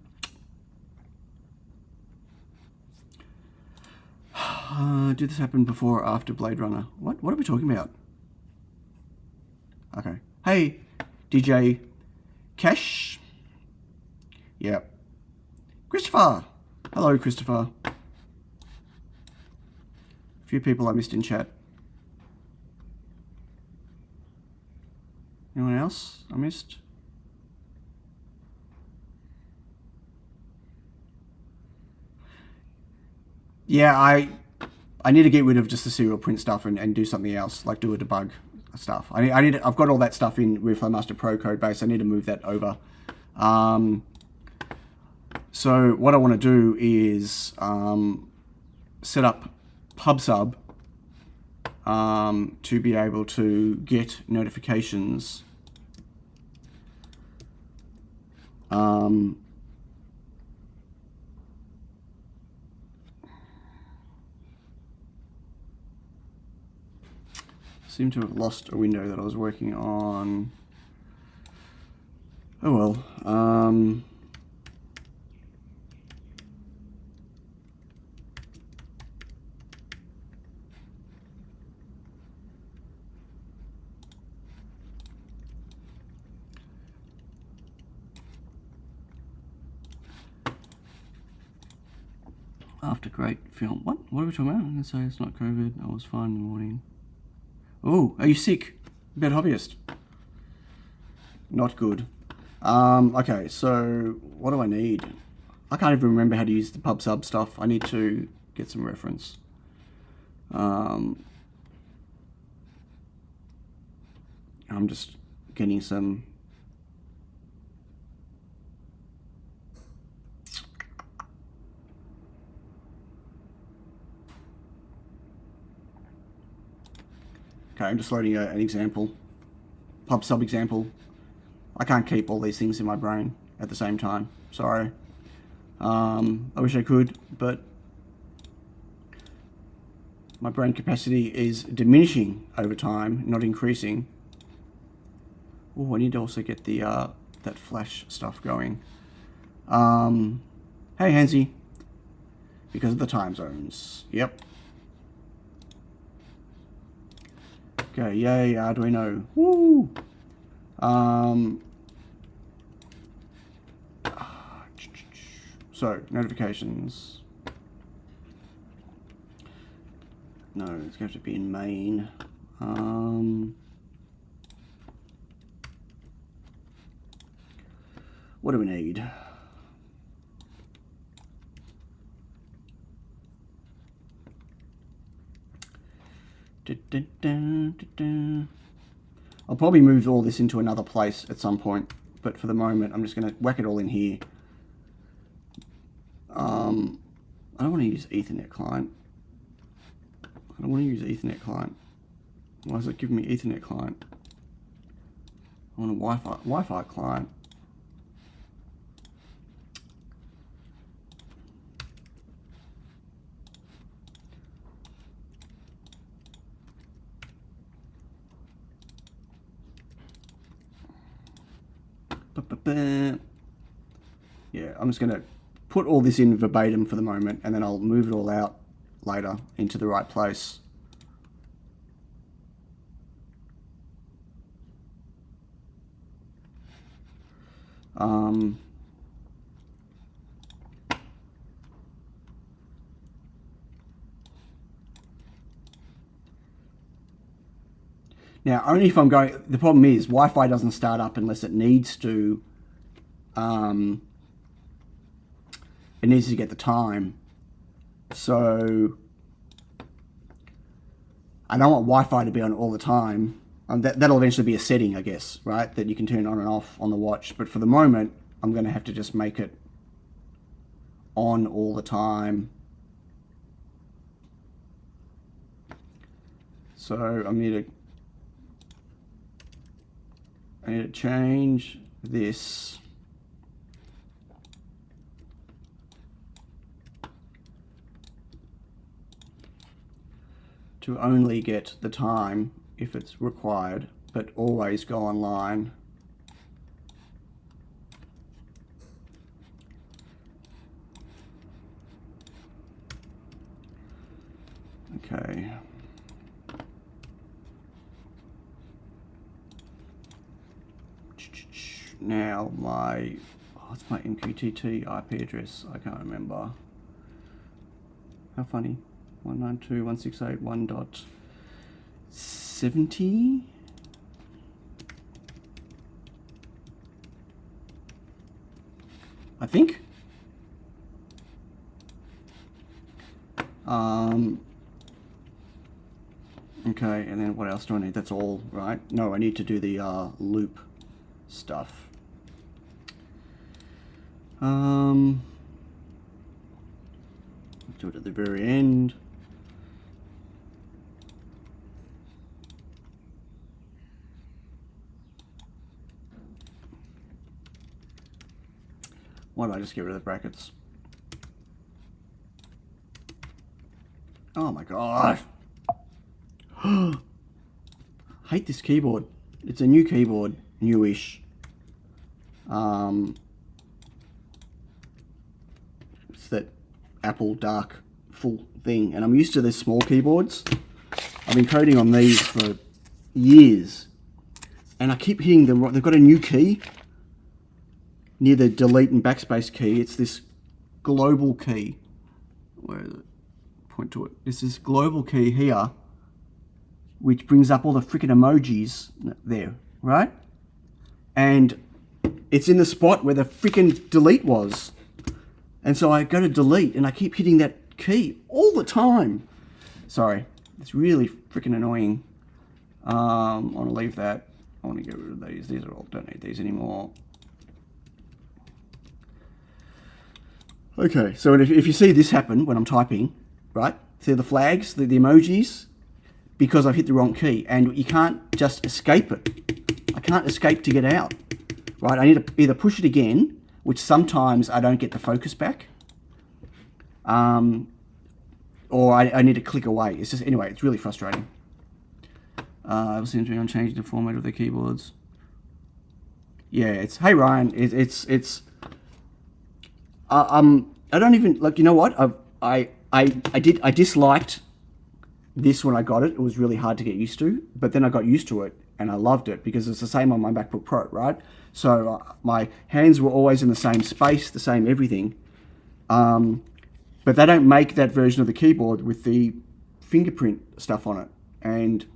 Speaker 1: did this happen before or after Blade Runner? What are we talking about? Okay. Hey, DJ Cash. Yeah. Christopher. Hello, Christopher. A few people I missed in chat. Anyone else I missed? Yeah, I need to get rid of just the serial print stuff and do something else, like do a debug stuff. I've got all that stuff in ReflowMaster Pro code base. I need to move that over. So what I want to do is set up PubSub to be able to get notifications seem to have lost a window that I was working on. Oh well. After great film. What? What are we talking about? I'm gonna say it's not COVID. I was fine in the morning. Oh, are you sick? Bad hobbyist. Not good. Okay, so what do I need? I can't even remember how to use the pub sub stuff. I need to get some reference. I'm just getting some. Okay, I'm just loading an example. Pub sub example. I can't keep all these things in my brain at the same time. Sorry. I wish I could, but my brain capacity is diminishing over time, not increasing. Oh, I need to also get the that flash stuff going. Hey, Hansy. Because of the time zones. Yep. Okay, yay, Arduino. Woo! So, notifications. No, it's going to be in main. What do we need? I'll probably move all this into another place at some point, but for the moment I'm just going to whack it all in here. I don't want to use Ethernet client. I don't want to use Ethernet client. Why is it giving me Ethernet client? I want a Wi-Fi client. Yeah, I'm just going to put all this in verbatim for the moment, and then I'll move it all out later into the right place. Now, only if I'm going... The problem is, Wi-Fi doesn't start up unless it needs to. It needs to get the time. So, I don't want Wi-Fi to be on all the time. That'll eventually be a setting, I guess, right? That you can turn on and off on the watch. But for the moment, I'm going to have to just make it on all the time. So, I need to change this to only get the time if it's required, but always go online. Okay. Now what's my MQTT IP address? I can't remember. How funny. 192.168.1.70. I think. Okay, and then what else do I need? That's all, right? No, I need to do the loop stuff. Do it at the very end. Why don't I just get rid of the brackets? Oh my gosh. Hate this keyboard. It's a new keyboard, newish. It's that Apple dark full thing, and I'm used to the small keyboards. I've been coding on these for years, and I keep hitting them. They've got a new key near the delete and backspace key. It's this global key. Where is it? Point to it. This is global key here, which brings up all the freaking emojis there, right? And it's in the spot where the freaking delete was. And so I go to delete and I keep hitting that key all the time. Sorry, it's really freaking annoying. I want to leave that. I want to get rid of these. These are all, don't need these anymore. Okay, so if you see this happen when I'm typing, right? See the flags, the emojis, because I've hit the wrong key, and you can't just escape it. I can't escape to get out, right? I need to either push it again, which sometimes I don't get the focus back, or I need to click away. It's just, anyway, it's really frustrating. I seem to be on changing the format of the keyboards. Yeah, it's, hey Ryan, I don't even, like, you know what? I disliked this when I got it. It was really hard to get used to, but then I got used to it and I loved it because it's the same on my MacBook Pro, right? So my hands were always in the same space, the same everything. But they don't make that version of the keyboard with the fingerprint stuff on it. And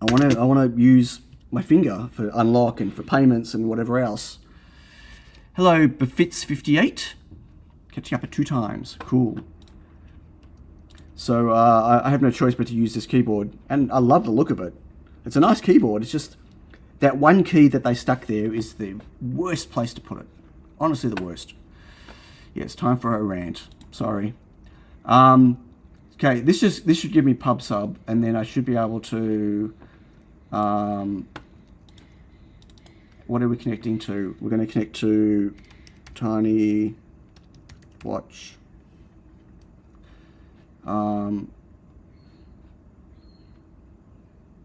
Speaker 1: I want to use my finger for unlock and for payments and whatever else. Hello, Befits58. Catching up at 2 times. Cool. So I have no choice but to use this keyboard, and I love the look of it. It's a nice keyboard. It's just that one key that they stuck there is the worst place to put it. Honestly, the worst. Yeah, it's time for a rant. Sorry. Okay, this should give me pub sub, and then I should be able to. What are we connecting to? We're going to connect to TinyWATCH.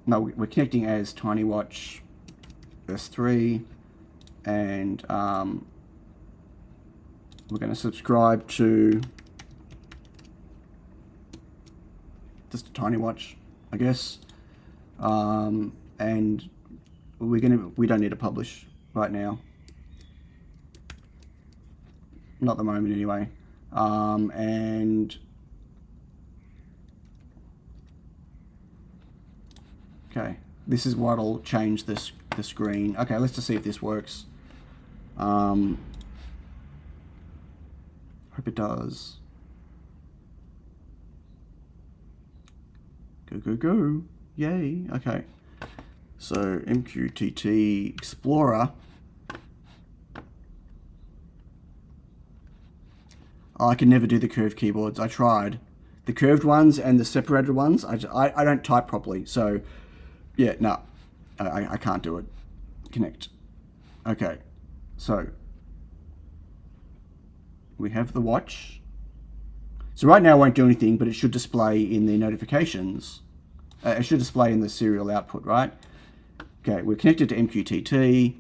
Speaker 1: No, we're connecting as TinyWATCH S3, and we're going to subscribe to just a TinyWATCH, I guess, and we don't need to publish right now, not at the moment anyway, and okay, this is what'll change the screen. Okay, let's just see if this works. Hope it does. Go, yay. Okay, so MQTT Explorer. Oh, I can never do the curved keyboards. I tried the curved ones and the separated ones. I don't type properly, so yeah, no, I can't do it. Connect. Okay, so we have the watch. So right now it won't do anything, but it should display in the notifications. It should display in the serial output, right? Okay, we're connected to MQTT,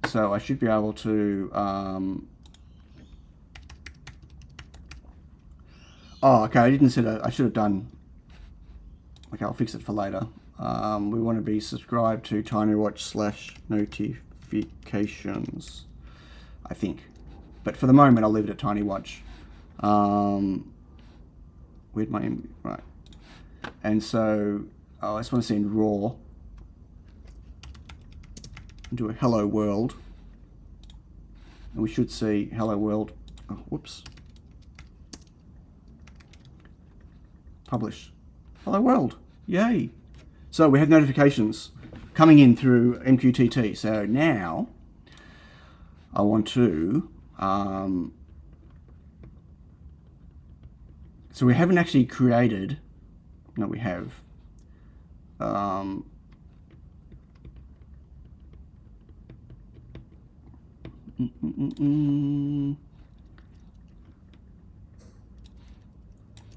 Speaker 1: so I should be able to. Oh, okay, I didn't set I should have done. Okay, I'll fix it for later. We want to be subscribed to TinyWatch/notifications, I think. But for the moment, I'll leave it at TinyWatch. Where'd my right? And so, I just want to send raw. Do a hello world, and we should see hello world. Oh, whoops. Publish. Hello world. Yay. So we have notifications coming in through MQTT. So now I want to, so we haven't actually created, no we have,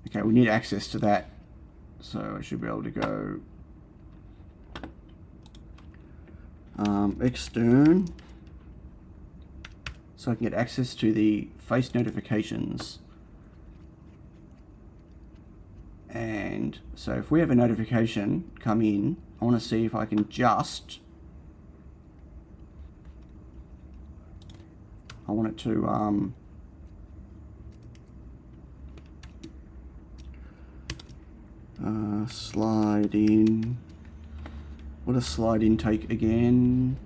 Speaker 1: okay, we need access to that, so I should be able to go extern so I can get access to the face notifications. And so if we have a notification come in, I want to see if I can just, I want it to slide in. What does slide in take again?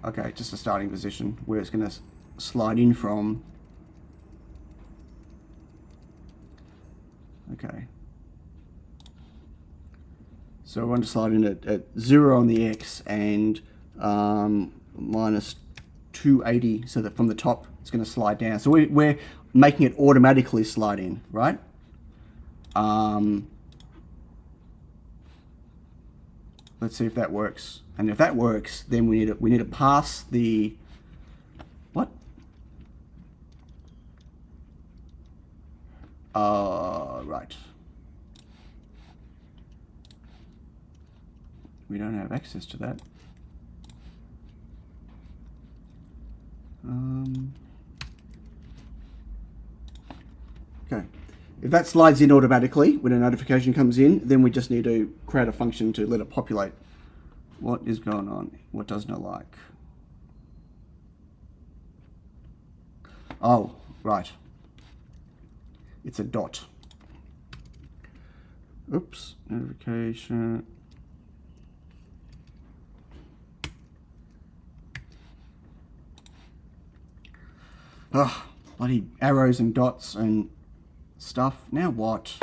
Speaker 1: Okay, just a starting position where it's going to slide in from. Okay. So I want to slide in at 0 on the X and minus 280, so that from the top it's going to slide down. So we're making it automatically slide in, right? Let's see if that works. And if that works, then we need to pass the what? Right. We don't have access to that. Okay. If that slides in automatically when a notification comes in, then we just need to create a function to let it populate. What is going on? What doesn't it like? Oh, right. It's a dot. Oops, notification. Ugh, bloody arrows and dots and stuff. Now what?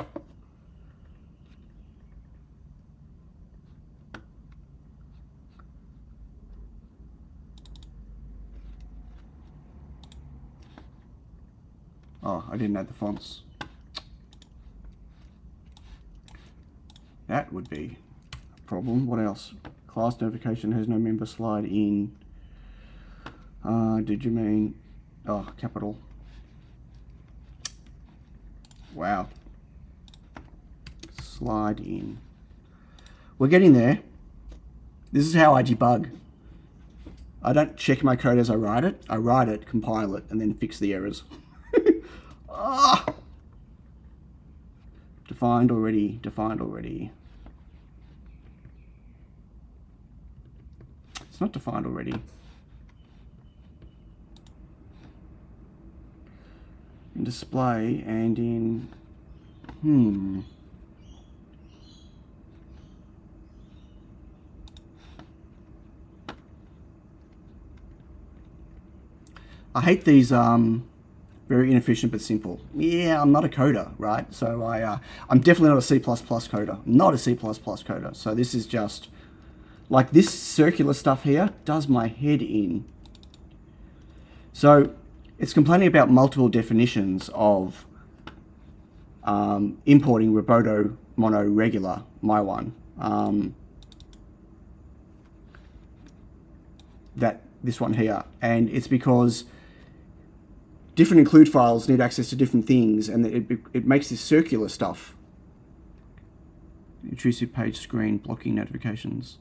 Speaker 1: Oh, I didn't add the fonts. That would be a problem. What else? Class notification has no member slide in. Did you mean... Oh, capital. Wow. Slide in. We're getting there. This is how I debug. I don't check my code as I write it. I write it, compile it, and then fix the errors. Ah! Defined already. Defined already. It's not defined already. In display and in... I hate these very inefficient but simple. Yeah, I'm not a coder, right? So I'm definitely not a C++ coder. Not a C++ coder. So this is just like this circular stuff here does my head in. So it's complaining about multiple definitions of importing Roboto Mono Regular, my one. This one here, and it's because different include files need access to different things, and it makes this circular stuff. Intrusive page screen blocking notifications.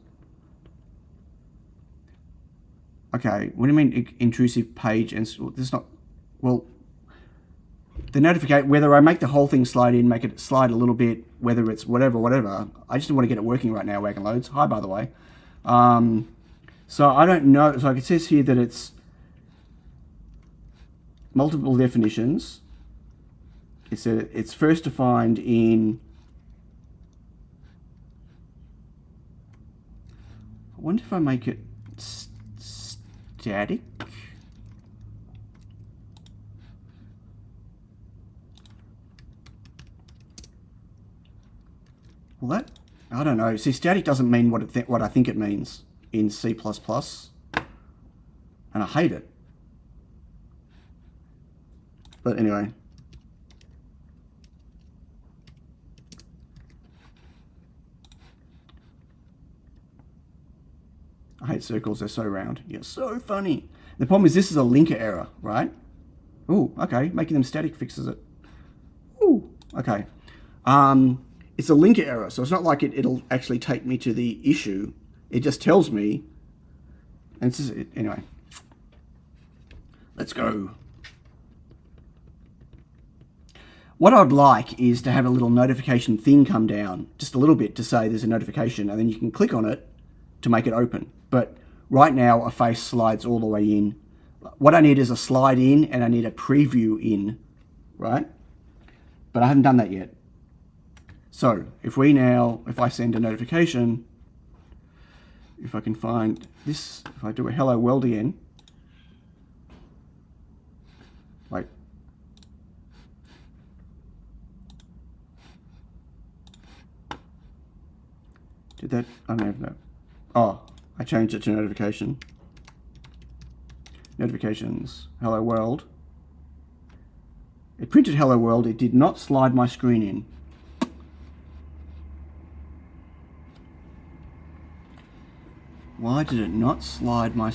Speaker 1: Okay, what do you mean intrusive page? And this is not, well, the notification, whether I make the whole thing slide in, make it slide a little bit, whether it's whatever, I just want to get it working right now, Wagon Loads. Hi, by the way. So I don't know, so it says here that it's multiple definitions. It said it's first defined in, I wonder if I make it static. Well, that, I don't know. See, static doesn't mean what I think it means in C++, and I hate it. But anyway. I hate circles, they're so round. You're so funny. The problem is this is a linker error, right? Ooh, okay, making them static fixes it. Ooh, okay. it's a link error, so it's not like it'll actually take me to the issue. It just tells me, and it's just, anyway. Let's go. What I'd like is to have a little notification thing come down, just a little bit, to say there's a notification, and then you can click on it to make it open. But right now, a face slides all the way in. What I need is a slide in, and I need a preview in, right? But I haven't done that yet. So if I send a notification, if I can find this, if I do a hello world again, wait. Did that? I don't know. Oh, I changed it to notification. Notifications. Hello world. It printed hello world. It did not slide my screen in. Why did it not slide my...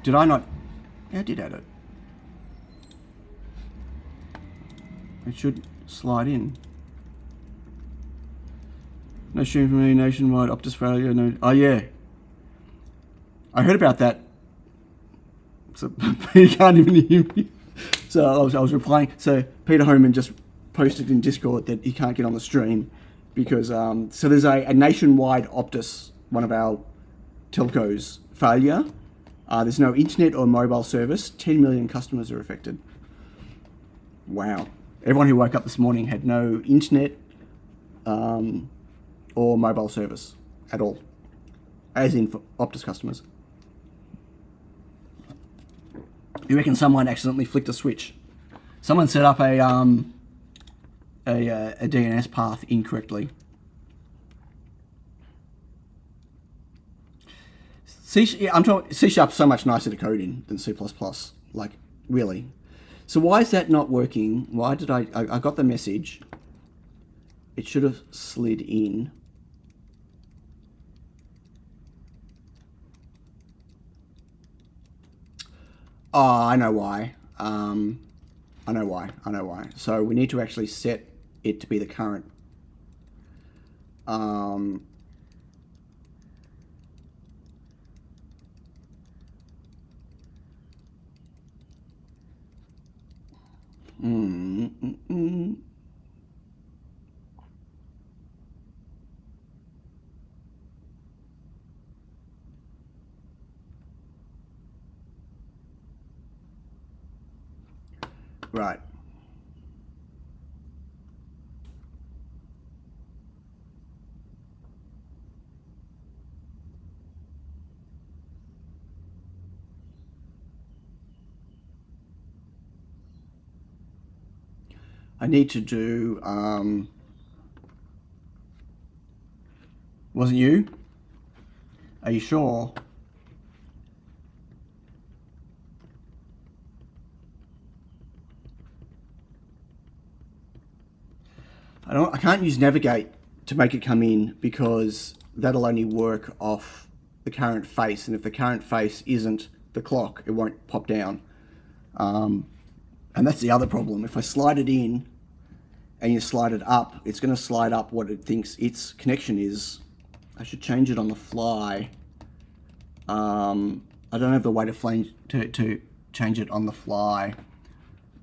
Speaker 1: Did I not... Yeah, I did add it. It should slide in. No stream from any nationwide Optus failure. No. Oh yeah, I heard about that. So Peter can't even hear me. So I was replying. So Peter Homan just posted in Discord that he can't get on the stream because so there's a nationwide Optus, one of our telcos, failure. There's no internet or mobile service. 10 million customers are affected. Wow. Everyone who woke up this morning had no internet or mobile service at all, as in for Optus customers. You reckon someone accidentally flicked a switch? Someone set up a DNS path incorrectly. I'm talking C#'s so much nicer to code in than C++. Like, really. So why is that not working? Why did I got the message. It should have slid in. Oh, I know why. I know why. So we need to actually set it to be the current. Right. I need to do, wasn't you? Are you sure? I can't use navigate to make it come in because that'll only work off the current face, and if the current face isn't the clock, it won't pop down. And that's the other problem. If I slide it in and you slide it up, it's going to slide up what it thinks its connection is. I should change it on the fly. I don't have the way to change it on the fly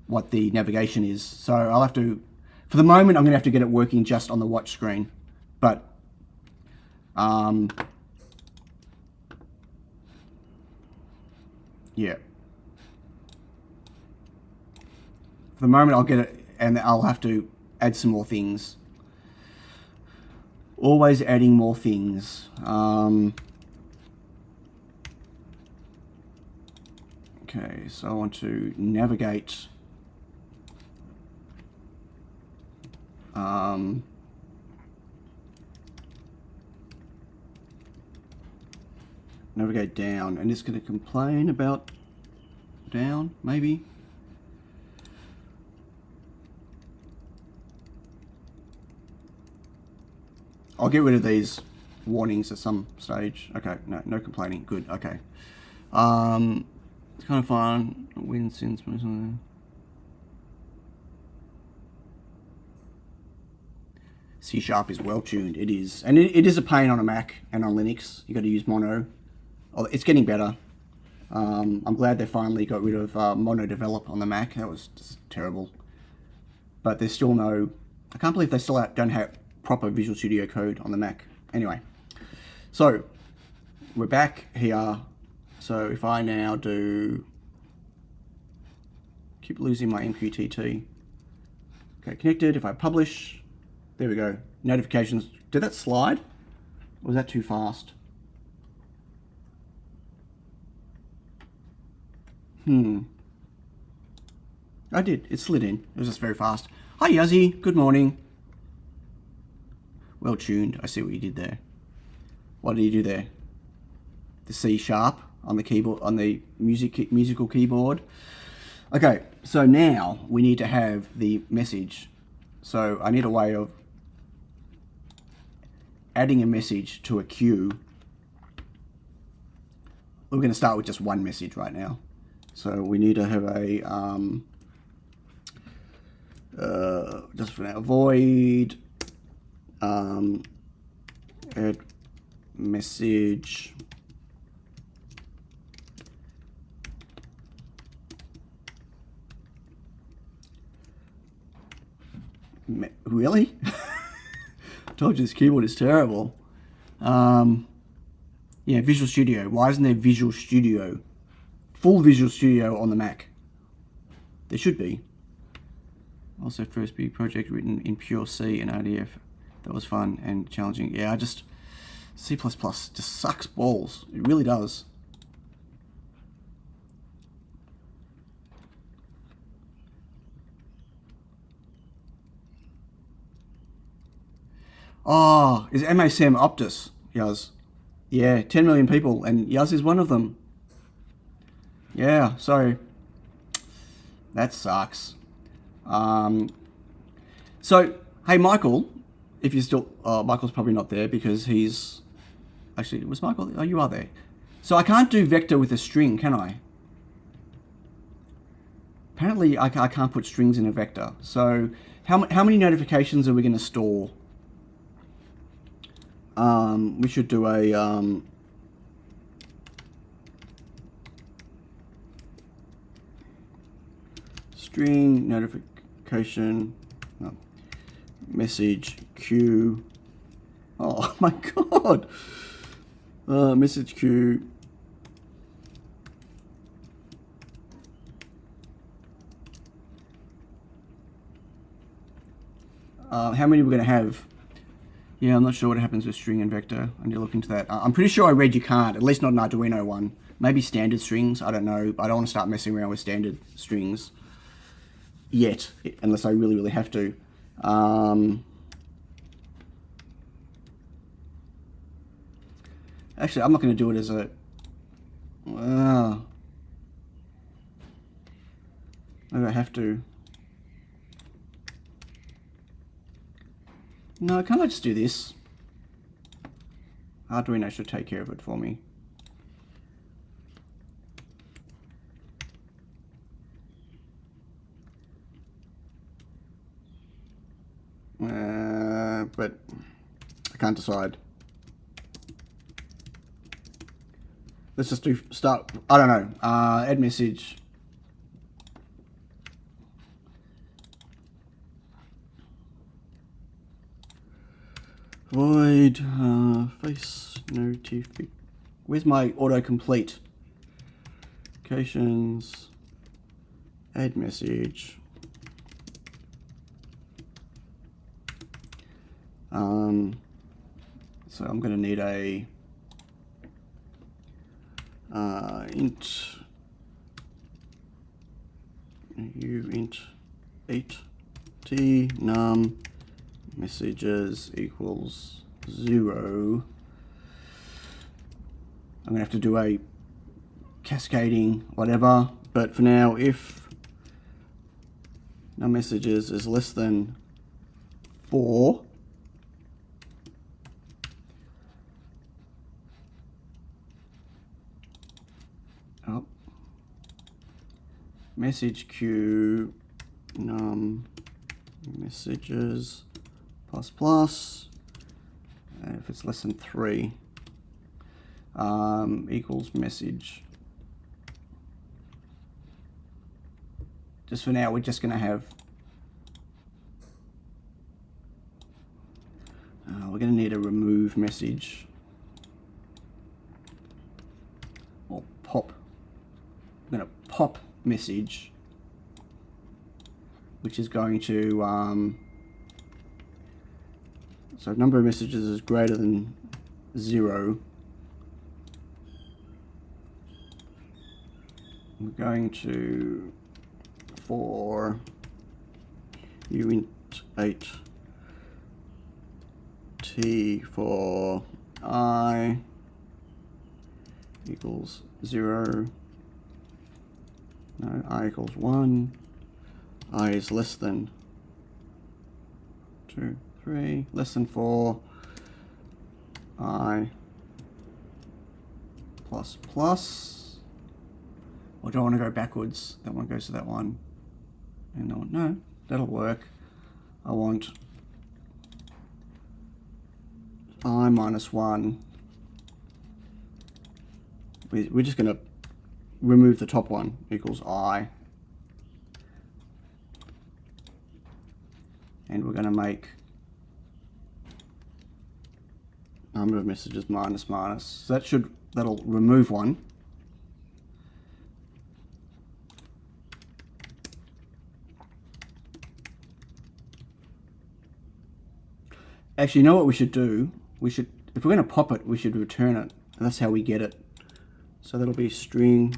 Speaker 1: what the navigation is. So I'll have to, for the moment, I'm going to have to get it working just on the watch screen. But yeah. For the moment, I'll get it, and I'll have to add some more things. Always adding more things. Okay, so I want to navigate. Navigate down, and it's going to complain about down, maybe. I'll get rid of these warnings at some stage. Okay, no complaining. Good. Okay. It's kind of fun. Win since. C# is well tuned. It is, and it is a pain on a Mac and on Linux. You got to use mono. Oh, it's getting better. I'm glad they finally got rid of mono develop on the Mac. That was just terrible. But there's still no. I can't believe they still don't have proper Visual Studio Code on the Mac. Anyway, so we're back here. So if I now do, keep losing my MQTT. Okay, connected. If I publish, there we go. Notifications. Did that slide? Or was that too fast? I did. It slid in. It was just very fast. Hi, Yazzie. Good morning. Well tuned. I see what you did there. What did you do there? The C# on the keyboard, on the musical keyboard. Okay, so now we need to have the message. So I need a way of adding a message to a queue. We're going to start with just one message right now. So we need to have a just for now, void add message really? I told you this keyboard is terrible. Yeah, Visual Studio. Why isn't there Visual Studio? Full Visual Studio on the Mac. There should be. Also, first big project written in pure C and RDF. That was fun and challenging. Yeah, C++ just sucks balls. It really does. Oh, is MASM Optus, Yaz? Yeah, 10 million people, and Yaz is one of them. Yeah, so that sucks. So, hey, Michael, if you're still, Michael's probably not there because he's, actually, was Michael? Oh, you are there. So I can't do vector with a string, can I? Apparently, I can't put strings in a vector. So how many notifications are we going to store? We should do a, string notification, no, message queue. Oh my god. Message queue. How many we're going to have? Yeah, I'm not sure what happens with string and vector. I need to look into that. I'm pretty sure I read you can't, at least not an Arduino one. Maybe standard strings, I don't know. I don't want to start messing around with standard strings yet, unless I really, really have to. Actually, I'm not going to do it as a... maybe I have to. No, can't I just do this? Arduino should take care of it for me. But I can't decide. Let's just start, I don't know, add message. Void face notification. Where's my autocomplete? Notifications. Add message. So I'm going to need a int int 8t num messages equals 0. I'm going to have to do a cascading whatever, but for now, if num messages is less than 4, message queue num messages plus plus, and if it's less than 3, equals message. Just for now, we're just going to have, we're going to need a remove message, or pop. I'm going to pop message, which is going to, so number of messages is greater than 0. We're going to, for uint 8 t for I equals 0, no, I equals 1, I is less than 2, 3, less than 4, I plus plus, or do I want to go backwards? That one goes to that one, and that one, no, that'll work. I want I minus 1, we're just going to remove the top one, equals I, and we're going to make number of messages minus minus, so that'll remove one. Actually, you know what we should do? We should, if we're going to pop it, we should return it, and that's how we get it. So that'll be string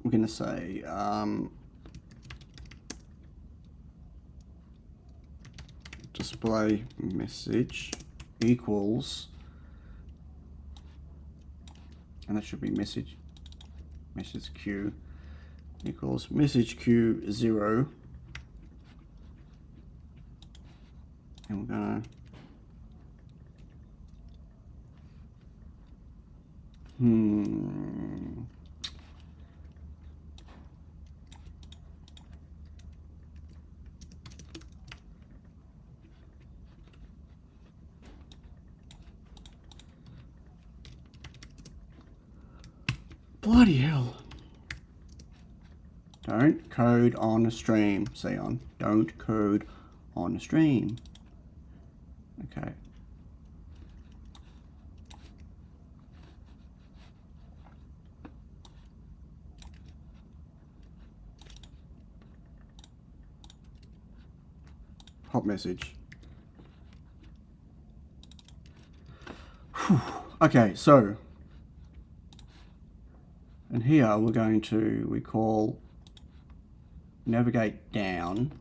Speaker 1: we're going to say display message equals, and that should be message queue equals message queue 0, and we're going to bloody hell. Don't code on a stream, Sion. Don't code on a stream. Okay. Pop message. Whew. Okay, so, and here we're going to, we call navigate down.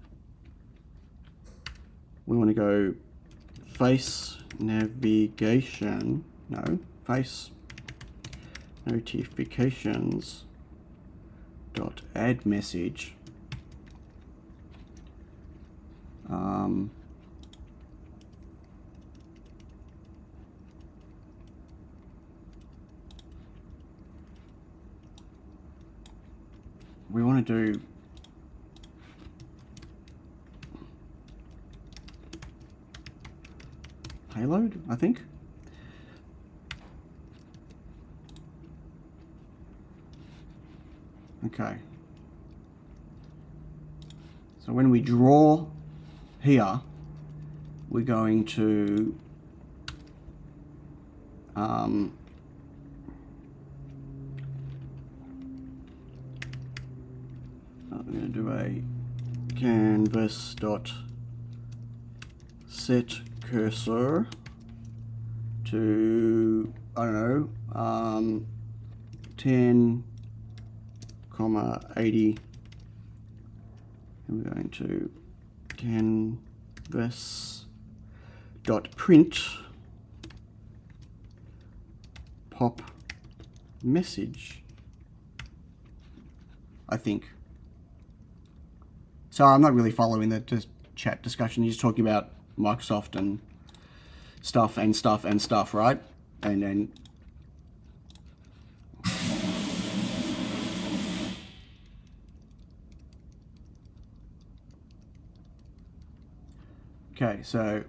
Speaker 1: We want to go face navigation, no, face notifications dot add message. We want to do payload, I think. Okay. So when we draw here, we're going to I'm going to do a canvas dot set cursor to, I don't know, 10, 80, and we're going to canvas dot print pop message, I think. So I'm not really following the chat discussion. You're just talking about Microsoft and stuff, right? And then Okay, so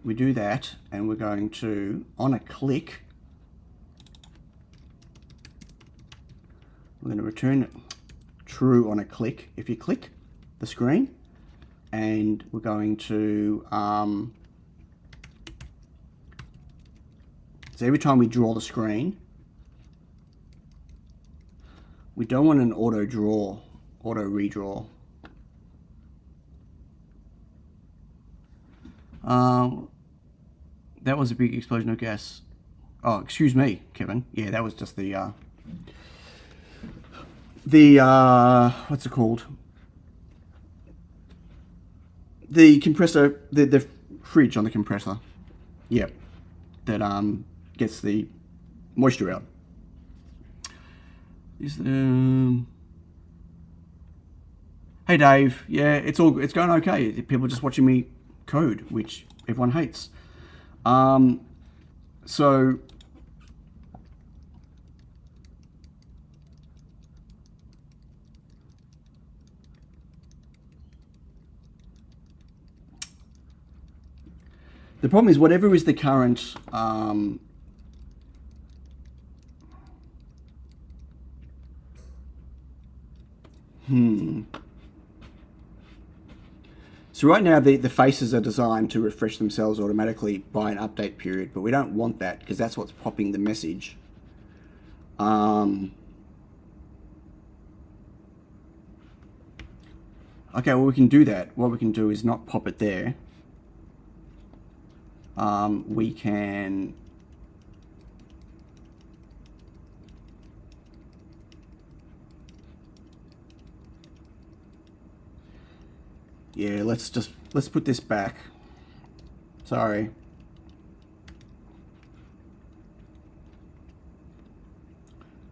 Speaker 1: we do that, and we're going to, on a click, we're going to return true on a click if you click the screen, and we're going to so every time we draw the screen, we don't want an auto redraw. That was a big explosion of gas. Oh, excuse me, Kevin. Yeah, that was just the what's it called? The compressor, the fridge on the compressor. Yep, that gets the moisture out. Hey Dave, yeah, it's going okay. People are just watching me code, which everyone hates. So the problem is whatever is the current So right now the faces are designed to refresh themselves automatically by an update period, but we don't want that because that's what's popping the message. Okay, well, we can do that. What we can do is not pop it there. We can let's put this back. Sorry.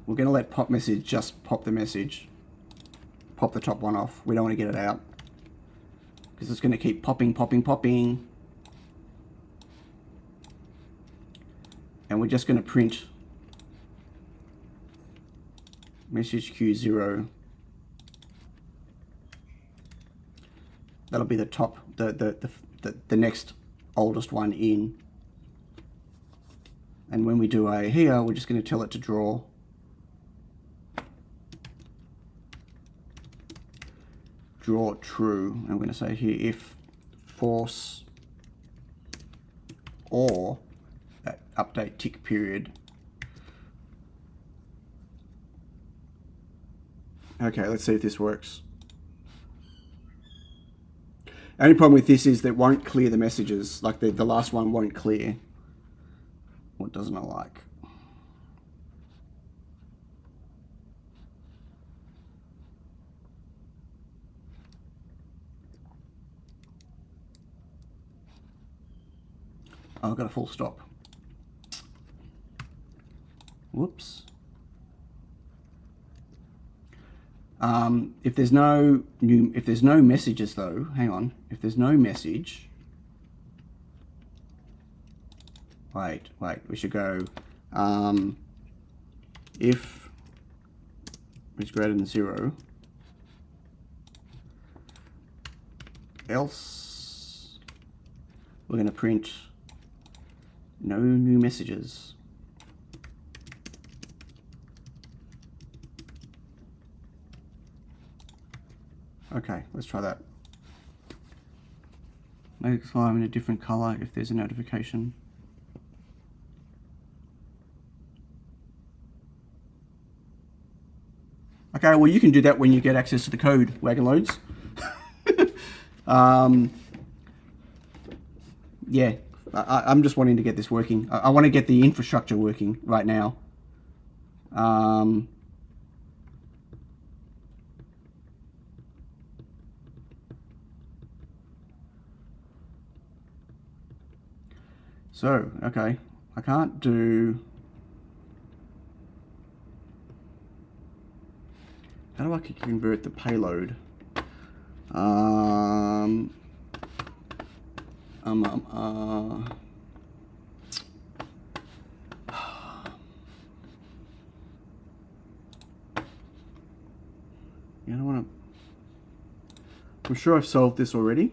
Speaker 1: We're going to let pop message just pop the message. Pop the top one off. We don't want to get it out because it's going to keep popping. And we're just going to print message Q0. That'll be the top, the next oldest one in. And when we do a here, we're just going to tell it to draw. Draw true. I'm going to say here if force or that update tick period. Okay, let's see if this works. The only problem with this is that it won't clear the messages, like the last one won't clear. What doesn't it like? Oh, I've got a full stop. Whoops. If there's no messages though, hang on. If there's no message, wait, we should go, if it's greater than 0, else we're going to print no new messages. Okay, let's try that. Make the slime in a different color if there's a notification. Okay, well you can do that when you get access to the code, Wagon Loads. Yeah, I'm just wanting to get this working. I want to get the infrastructure working right now. So, okay, I can't do... How do I convert the payload? Yeah, I don't want to... I'm sure I've solved this already.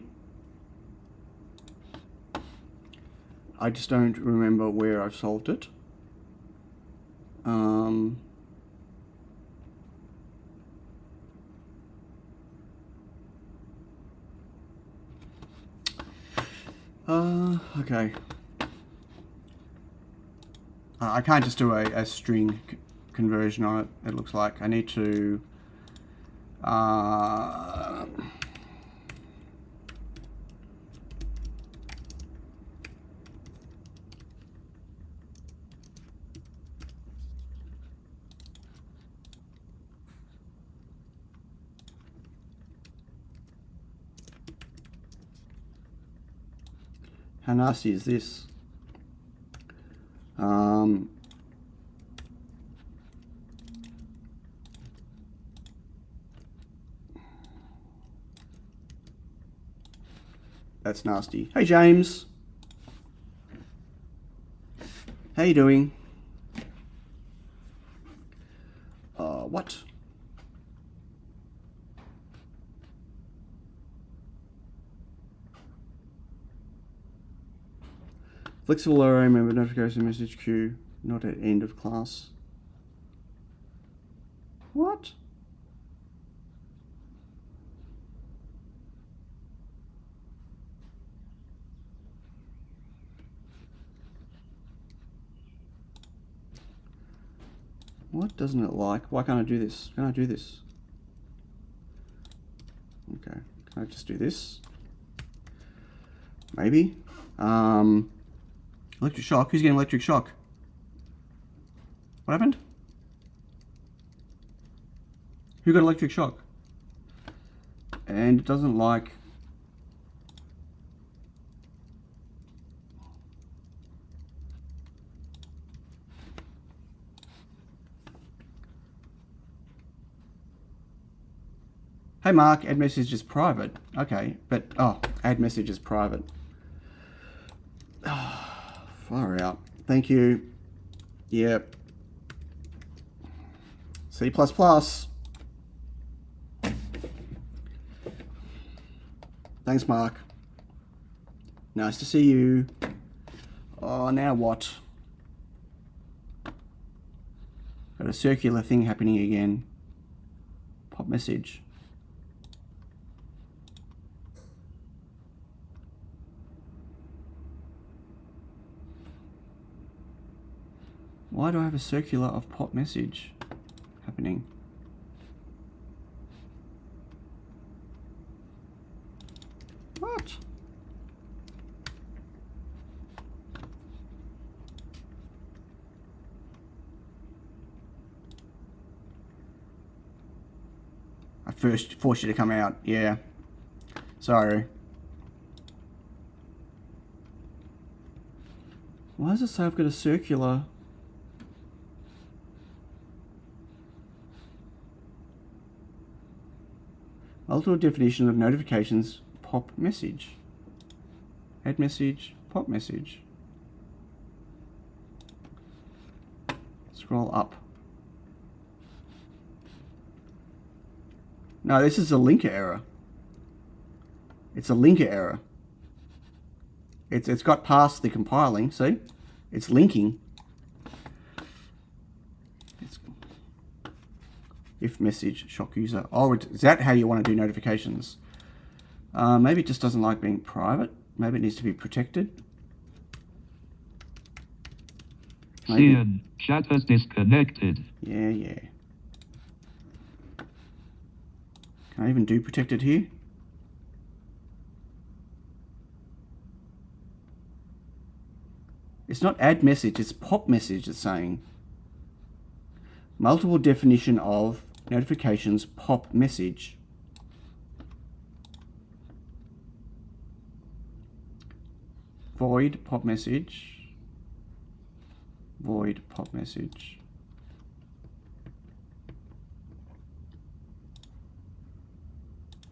Speaker 1: I just don't remember where I've solved it. Okay. I can't just do a string conversion on it, it looks like. I need to... how nasty is this? That's nasty. Hey James, how you doing? What? Flexible array, remember notification message queue, not at end of class. What? What doesn't it like? Why can't I do this? Can I do this? Okay, can I just do this? Maybe. Electric shock. Who's getting electric shock? What happened? Who got electric shock? And it doesn't like... Hey Mark, add message is private. Okay, but, oh, add message is private. Far out. Thank you. Yep. C++. Thanks, Mark. Nice to see you. Oh, now what? Got a circular thing happening again. Pop message. Why do I have a circular of pop message happening? What? I first forced you to come out, yeah. Sorry. Why does it say I've got a circular? Multiple definition of notifications, pop message. Add message, pop message. Scroll up. No, this is a linker error. It's a linker error. It's got past the compiling, see? It's linking. If message shock user. Oh, is that how you want to do notifications? Maybe it just doesn't like being private. Maybe it needs to be protected.
Speaker 2: Cian, chat has disconnected.
Speaker 1: Yeah, yeah. Can I even do protected here? It's not add message, it's pop message it's saying. Multiple definition of notifications, pop message. Void pop message. Void pop message.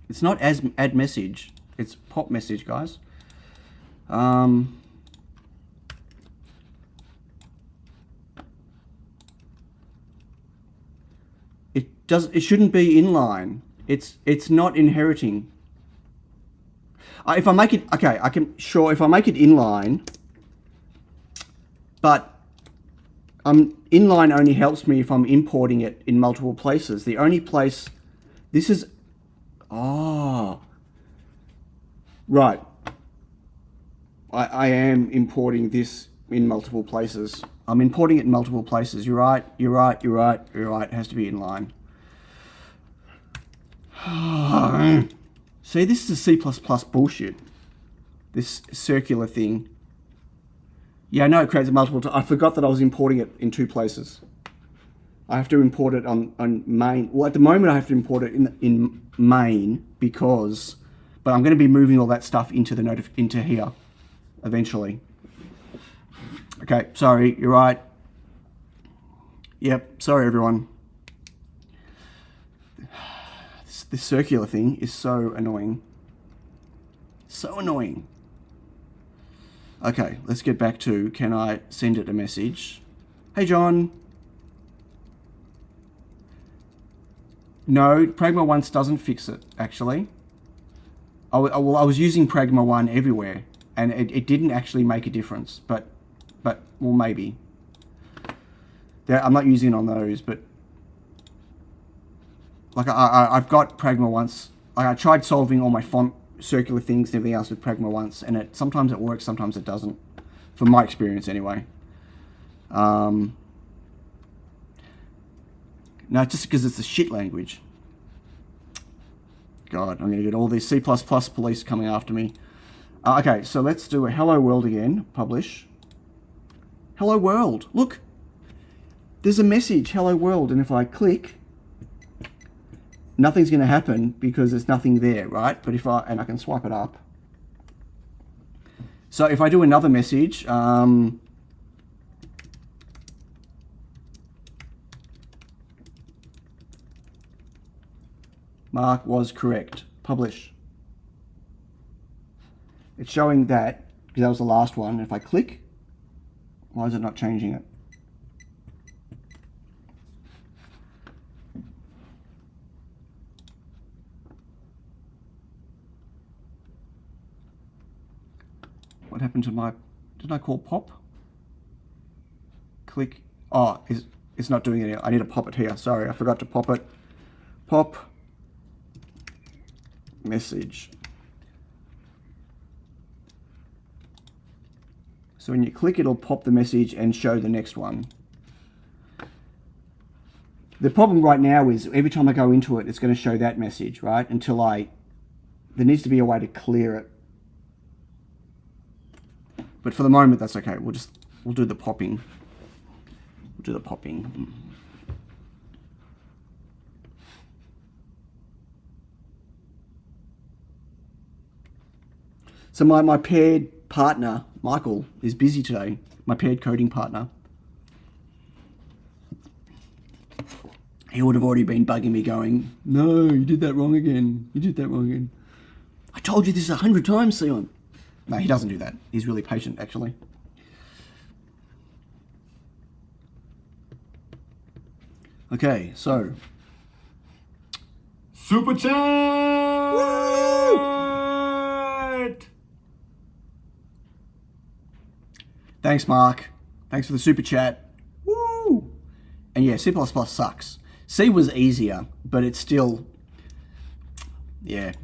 Speaker 1: It's not as add message, it's pop message, guys. It shouldn't be inline. It's not inheriting. If I make it, okay, if I make it inline, But inline only helps me if I'm importing it in multiple places. The only place, this is, oh, right. I am importing this in multiple places. I'm importing it in multiple places. You're right, you're right, you're right, you're right. It has to be inline. See, this is a C++ bullshit. This circular thing. Yeah, I know it creates a multiple. I forgot that I was importing it in 2 places. I have to import it on main. Well, at the moment I have to import it in main because, but I'm going to be moving all that stuff into the into here eventually. Okay, sorry, you're right. Yep, sorry everyone. This circular thing is so annoying. So annoying. Okay, let's get back to, can I send it a message? Hey John. No, Pragma once doesn't fix it, actually. I was using Pragma 1 everywhere, and it didn't actually make a difference, but well, maybe. I'm not using it on those, but like I've got Pragma once. I tried solving all my font circular things and everything else with Pragma once, and sometimes it works, sometimes it doesn't, from my experience anyway. No, just because it's a shit language. God, I'm going to get all these C++ police coming after me. Okay, so let's do a hello world again. Publish. Hello world. Look. There's a message, hello world, and if I click, nothing's going to happen because there's nothing there, right? But if I can swipe it up. So if I do another message, Mark was correct. Publish. It's showing that, because that was the last one. If I click, why is it not changing it? What happened to my, did I call pop? Click, oh, it's not doing it. I need to pop it here. Sorry, I forgot to pop it. Pop message. So when you click, it'll pop the message and show the next one. The problem right now is every time I go into it, it's going to show that message, right? Until there needs to be a way to clear it. But for the moment, that's okay. We'll do the popping. We'll do the popping. So my paired partner, Michael, is busy today. My paired coding partner. He would have already been bugging me going, no, you did that wrong again. You did that wrong again. I told you this 100 times, Sion. No, he doesn't do that. He's really patient, actually. Okay, so.
Speaker 3: Super chat!
Speaker 1: Woo! Thanks, Mark. Thanks for the super chat. Woo! And yeah, C++ sucks. C was easier, but it's still, yeah.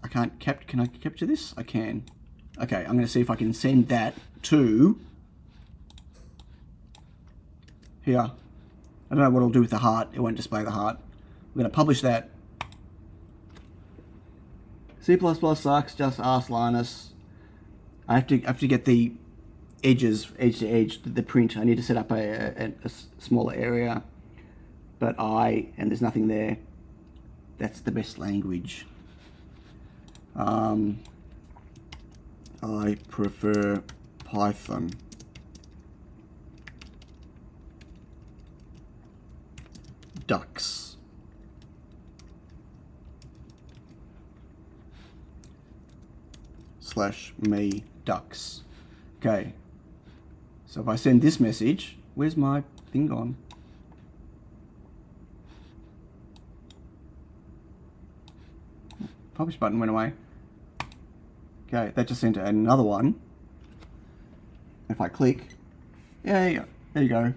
Speaker 1: Can I capture this? I can. Okay, I'm going to see if I can send that to here. I don't know what it'll do with the heart. It won't display the heart. We're going to publish that. C++ sucks, just ask Linus. I have to get the edges, edge to edge, the print. I need to set up a smaller area. But and there's nothing there. That's the best language. I prefer Python. Ducks. / me ducks. Okay. So if I send this message, where's my thing gone? Publish button went away. Okay, that just sent another one. if I click, yeah, there you go.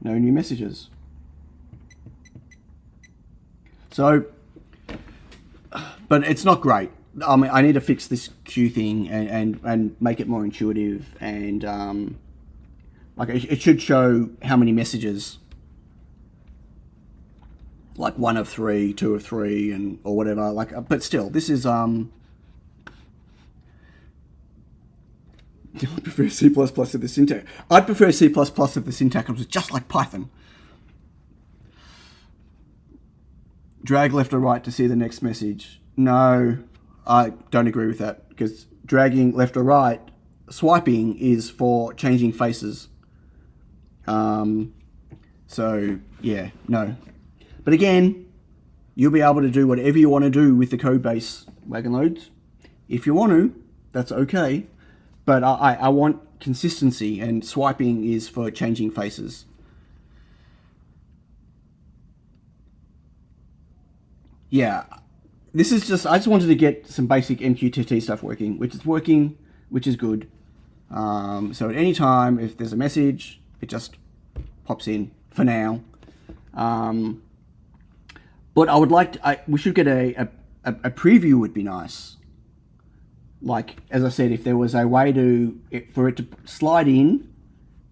Speaker 1: No new messages. So, but it's not great. I mean, I need to fix this queue thing and make it more intuitive, and like it should show how many messages, like 1 of 3, 2 of 3, and or whatever. Like, but still, this is I prefer C++ of the syntax. I'd prefer C++ if the syntax was just like Python. Drag left or right to see the next message. No, I don't agree with that, because dragging left or right, swiping, is for changing faces. So yeah, no. But again, you'll be able to do whatever you want to do with the code base, Wagon Loads. If you want to, that's okay. But I want consistency, and swiping is for changing faces. Yeah, this is just, I just wanted to get some basic MQTT stuff working, which is good. So at any time, if there's a message, it just pops in for now. But I would like to, we should get a preview would be nice. Like, as I said, if there was a way for it to slide in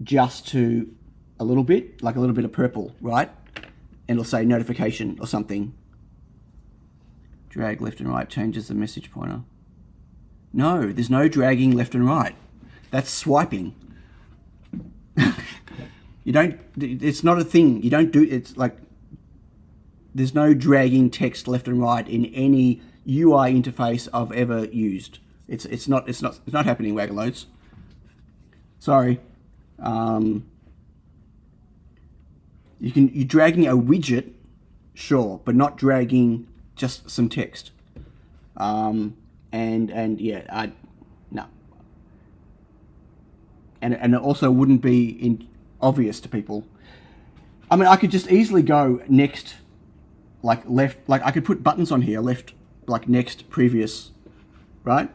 Speaker 1: just to a little bit, like a little bit of purple, right? And it'll say notification or something. Drag left and right changes the message pointer. No, there's no dragging left and right. That's swiping. You don't, it's not a thing. You don't do, it's like, there's no dragging text left and right in any UI interface I've ever used. It's not happening, Wagon Loads. Sorry. You're dragging a widget, sure, but not dragging just some text. And yeah, no. And it also wouldn't be obvious to people. I mean, I could just easily go next, like left, like I could put buttons on here, left, like next, previous, right?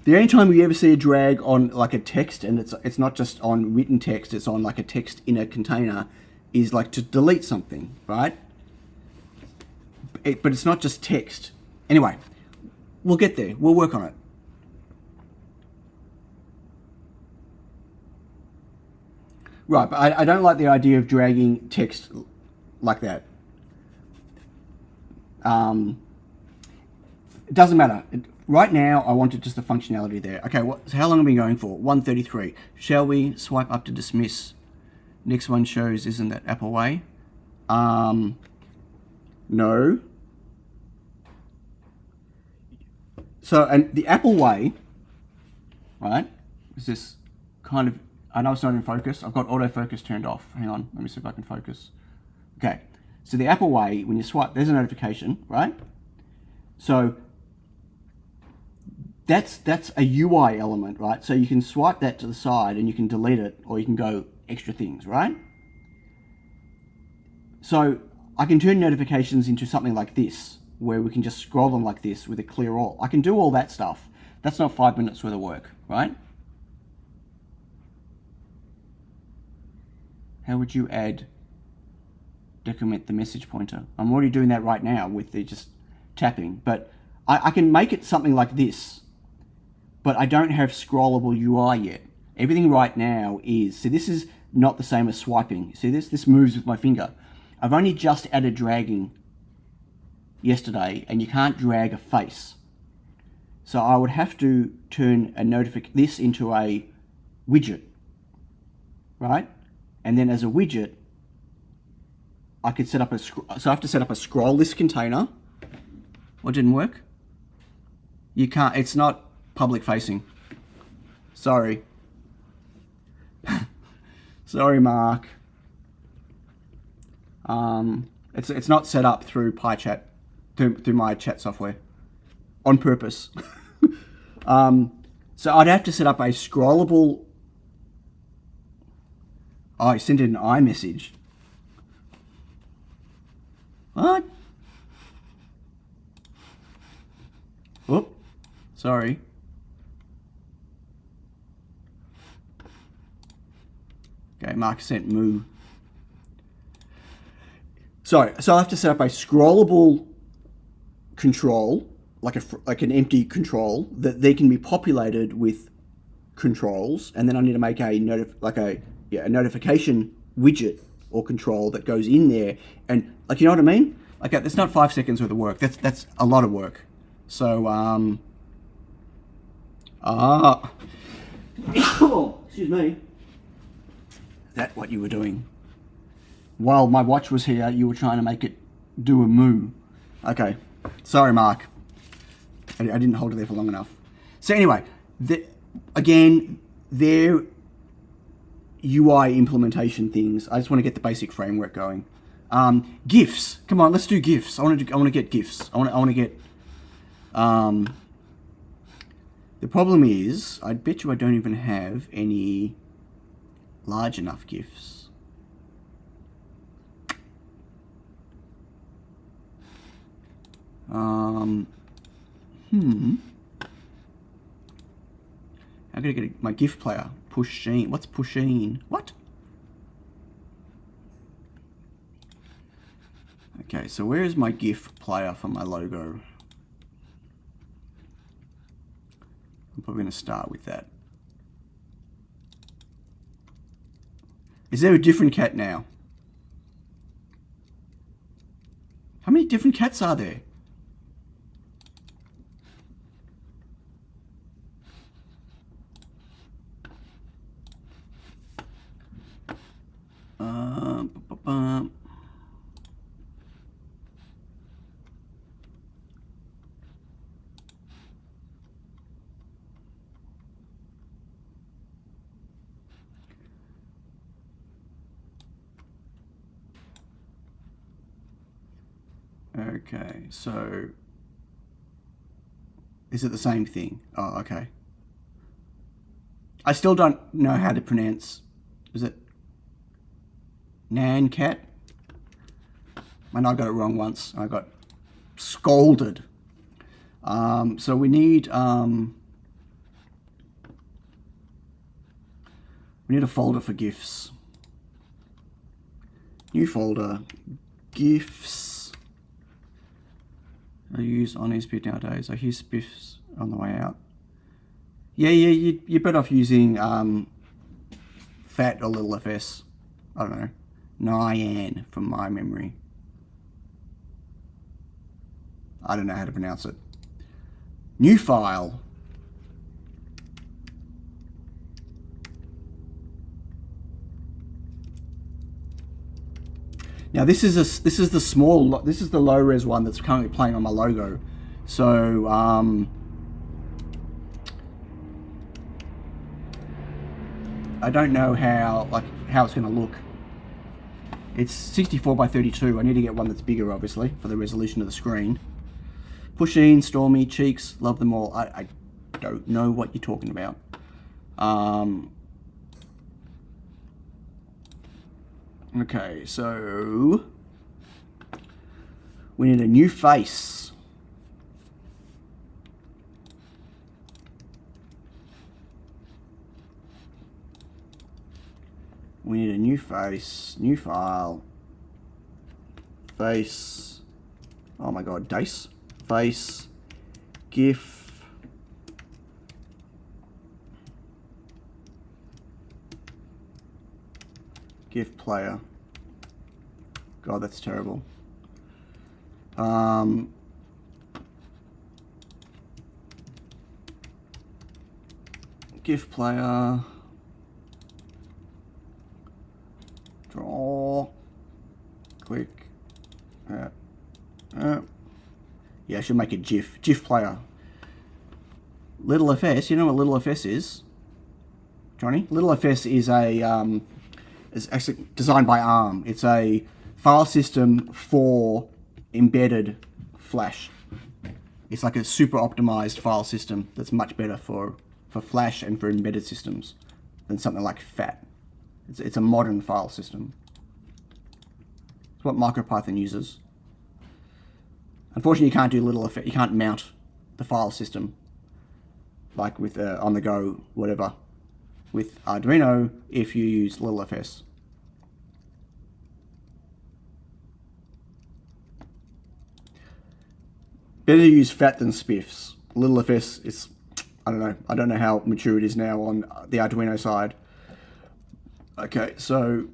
Speaker 1: The only time we ever see a drag on like a text, and it's not just on written text, it's on like a text in a container, is like to delete something, right? But it's not just text. Anyway, we'll get there. We'll work on it. Right, but I don't like the idea of dragging text like that. It doesn't matter. Right now, I wanted just the functionality there. Okay, so how long have we been going for? 1:33. Shall we swipe up to dismiss? Next one shows, isn't that Apple Way? No. So, and the Apple Way, right, is this kind of, I know it's not in focus. I've got autofocus turned off. Hang on, let me see if I can focus. Okay, so the Apple Way, when you swipe, there's a notification, right? So that's a UI element, right? So you can swipe that to the side and you can delete it, or you can go extra things, right? So I can turn notifications into something like this, where we can just scroll them like this with a clear all. I can do all that stuff. That's not 5 minutes worth of work, right? How would you decrement the message pointer? I'm already doing that right now with the just tapping, but I can make it something like this, but I don't have scrollable UI yet. Everything right now is, see, this is not the same as swiping. See this? This moves with my finger. I've only just added dragging yesterday, and you can't drag a face. So I would have to turn this into a widget, right? And then as a widget, I could set up so I have to set up a scroll list container. What didn't work? You can't, it's not public facing. Sorry. Sorry, Mark. It's not set up through PyChat, through my chat software, on purpose. So I'd have to set up a scrollable. Oh, I sent it an iMessage. What? Oop. Sorry. Okay, Mark sent moo. So I have to set up a scrollable control, like an empty control that they can be populated with controls, and then I need to make a notification widget or control that goes in there, and like, you know what I mean? Like, that's not 5 seconds worth of work. That's a lot of work. So excuse me. Is that what you were doing? While my watch was here, you were trying to make it do a moo. Okay. Sorry, Mark. I didn't hold it there for long enough. So anyway, again, their UI implementation things. I just want to get the basic framework going. GIFs. Come on, let's do GIFs. I want to get GIFs. I want to get. The problem is, I bet you I don't even have any large enough GIFs. How can I get my GIF player? Pusheen. What's Pusheen? What? Okay, so where is my GIF player for my logo? I'm probably going to start with that. Is there a different cat now? How many different cats are there? Okay, so is it the same thing? Oh, okay. I still don't know how to pronounce. Is it Nan Cat? And I got it wrong once. I got scolded. So we need a folder for GIFs. New folder, GIFs. I use on SPIF nowadays. I hear SPIFs on the way out. Yeah, you're better off using FAT or little fs. I don't know. Nyan from my memory. I don't know how to pronounce it. New file. Now this is the low res one that's currently playing on my logo. So I don't know how it's going to look. It's 64 by 32. I need to get one that's bigger, obviously, for the resolution of the screen. Pusheen, Stormy, Cheeks, love them all. I don't know what you're talking about. Okay, so we need a new face. We need a new face, new file, face, oh my god, dice, face, GIF, GIF player. God, that's terrible. GIF player. Draw. Click. Yeah, I should make a GIF player. Little FS. You know what little FS is, Johnny? Little FS is a is actually designed by ARM. It's a file system for embedded Flash. It's like a super optimized file system that's much better for Flash and for embedded systems than something like FAT. It's a modern file system. It's what MicroPython uses. Unfortunately, you can't do little effect. You can't mount the file system like with on the go, whatever. with Arduino if you use LittleFS. Better to use FAT than spiffs. LittleFS is, I don't know how mature it is now on the Arduino side. Okay, so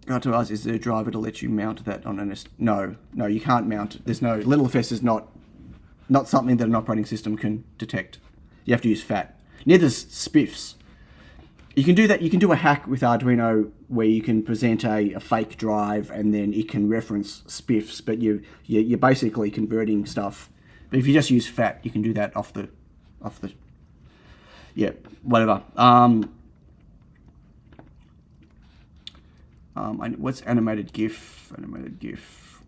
Speaker 1: I have to ask, is there a driver to let you mount that on an... No, you can't mount it. There's no... LittleFS is not something that an operating system can detect. You have to use FAT. Neither's spiffs. You can do that. You can do a hack with Arduino where you can present a fake drive and then it can reference spiffs, but you're basically converting stuff. But if you just use FAT, you can do that off the yeah, whatever. What's animated GIF? Animated GIF.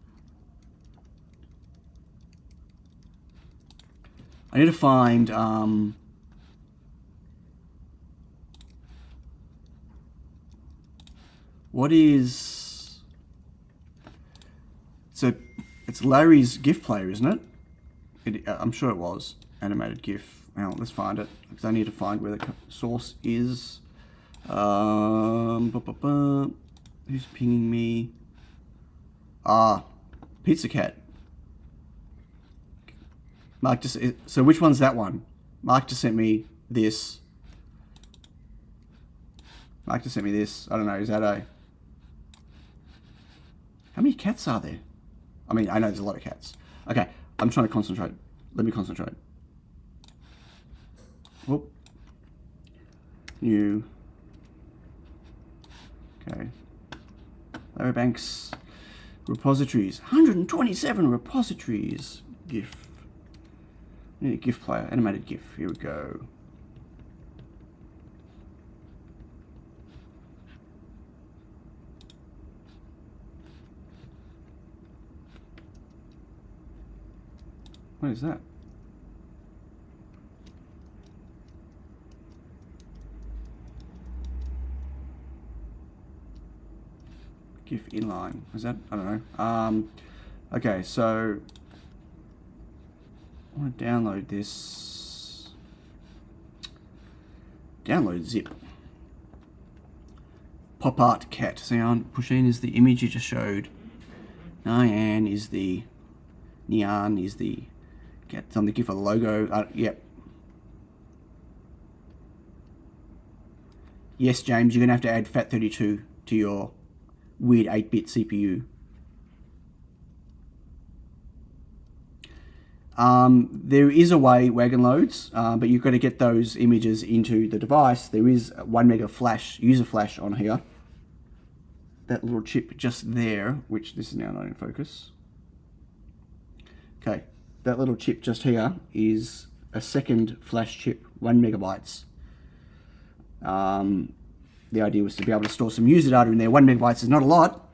Speaker 1: I need to find what is... So it's Larry's GIF player, isn't it? I'm sure it was animated GIF. Now let's find it because I need to find where the source is. Who's pinging me? Pizza Cat. Mark just... So which one's that one? Mark just sent me this. Mark just sent me this. I don't know. Is that a... How many cats are there? I mean, I know there's a lot of cats. Okay, I'm trying to concentrate. Let me concentrate. Whoop. New. Okay. Larry Banks. Repositories. 127 repositories. GIF. I need a GIF player. Animated GIF. Here we go. What is that? GIF inline. Is that? I don't know. Okay, so I want to download this. Download zip. Pop art cat sound. Pusheen is the image you just showed. Nyan is the cat on the GIF logo. Yep. Yes, James, you're going to have to add FAT32 to your weird 8-bit CPU. There is a way, Wagon Loads, but you've got to get those images into the device. There is 1 mega flash, user flash on here. That little chip just there, which this is now not in focus. Okay, that little chip just here is a second flash chip, 1 megabytes. The idea was to be able to store some user data in there. 1 megabytes is not a lot,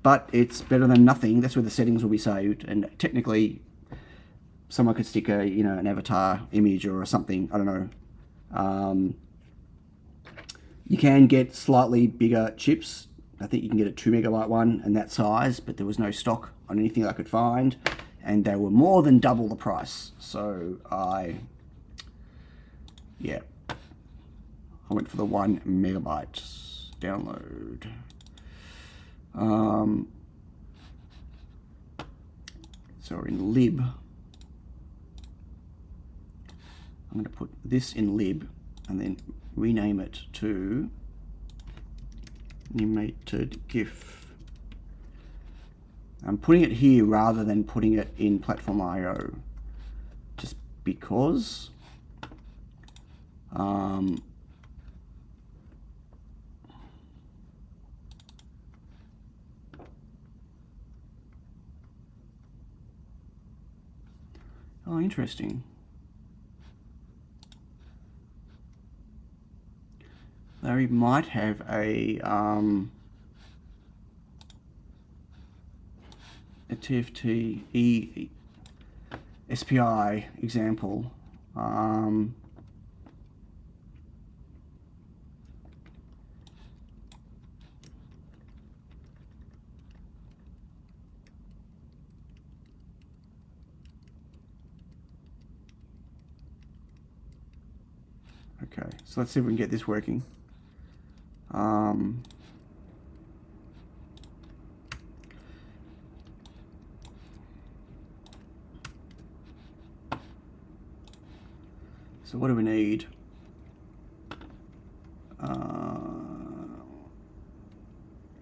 Speaker 1: but it's better than nothing. That's where the settings will be saved. And technically, someone could stick a, an avatar image or something. I don't know. You can get slightly bigger chips. I think you can get a 2 megabyte one and that size, but there was no stock on anything I could find, and they were more than double the price. So I went for the 1 megabyte download. So we're in lib. I'm going to put this in lib and then rename it to animated GIF. I'm putting it here rather than putting it in platform IO, just because oh, interesting. Larry might have a TFT SPI example. Okay, so let's see if we can get this working. So what do we need?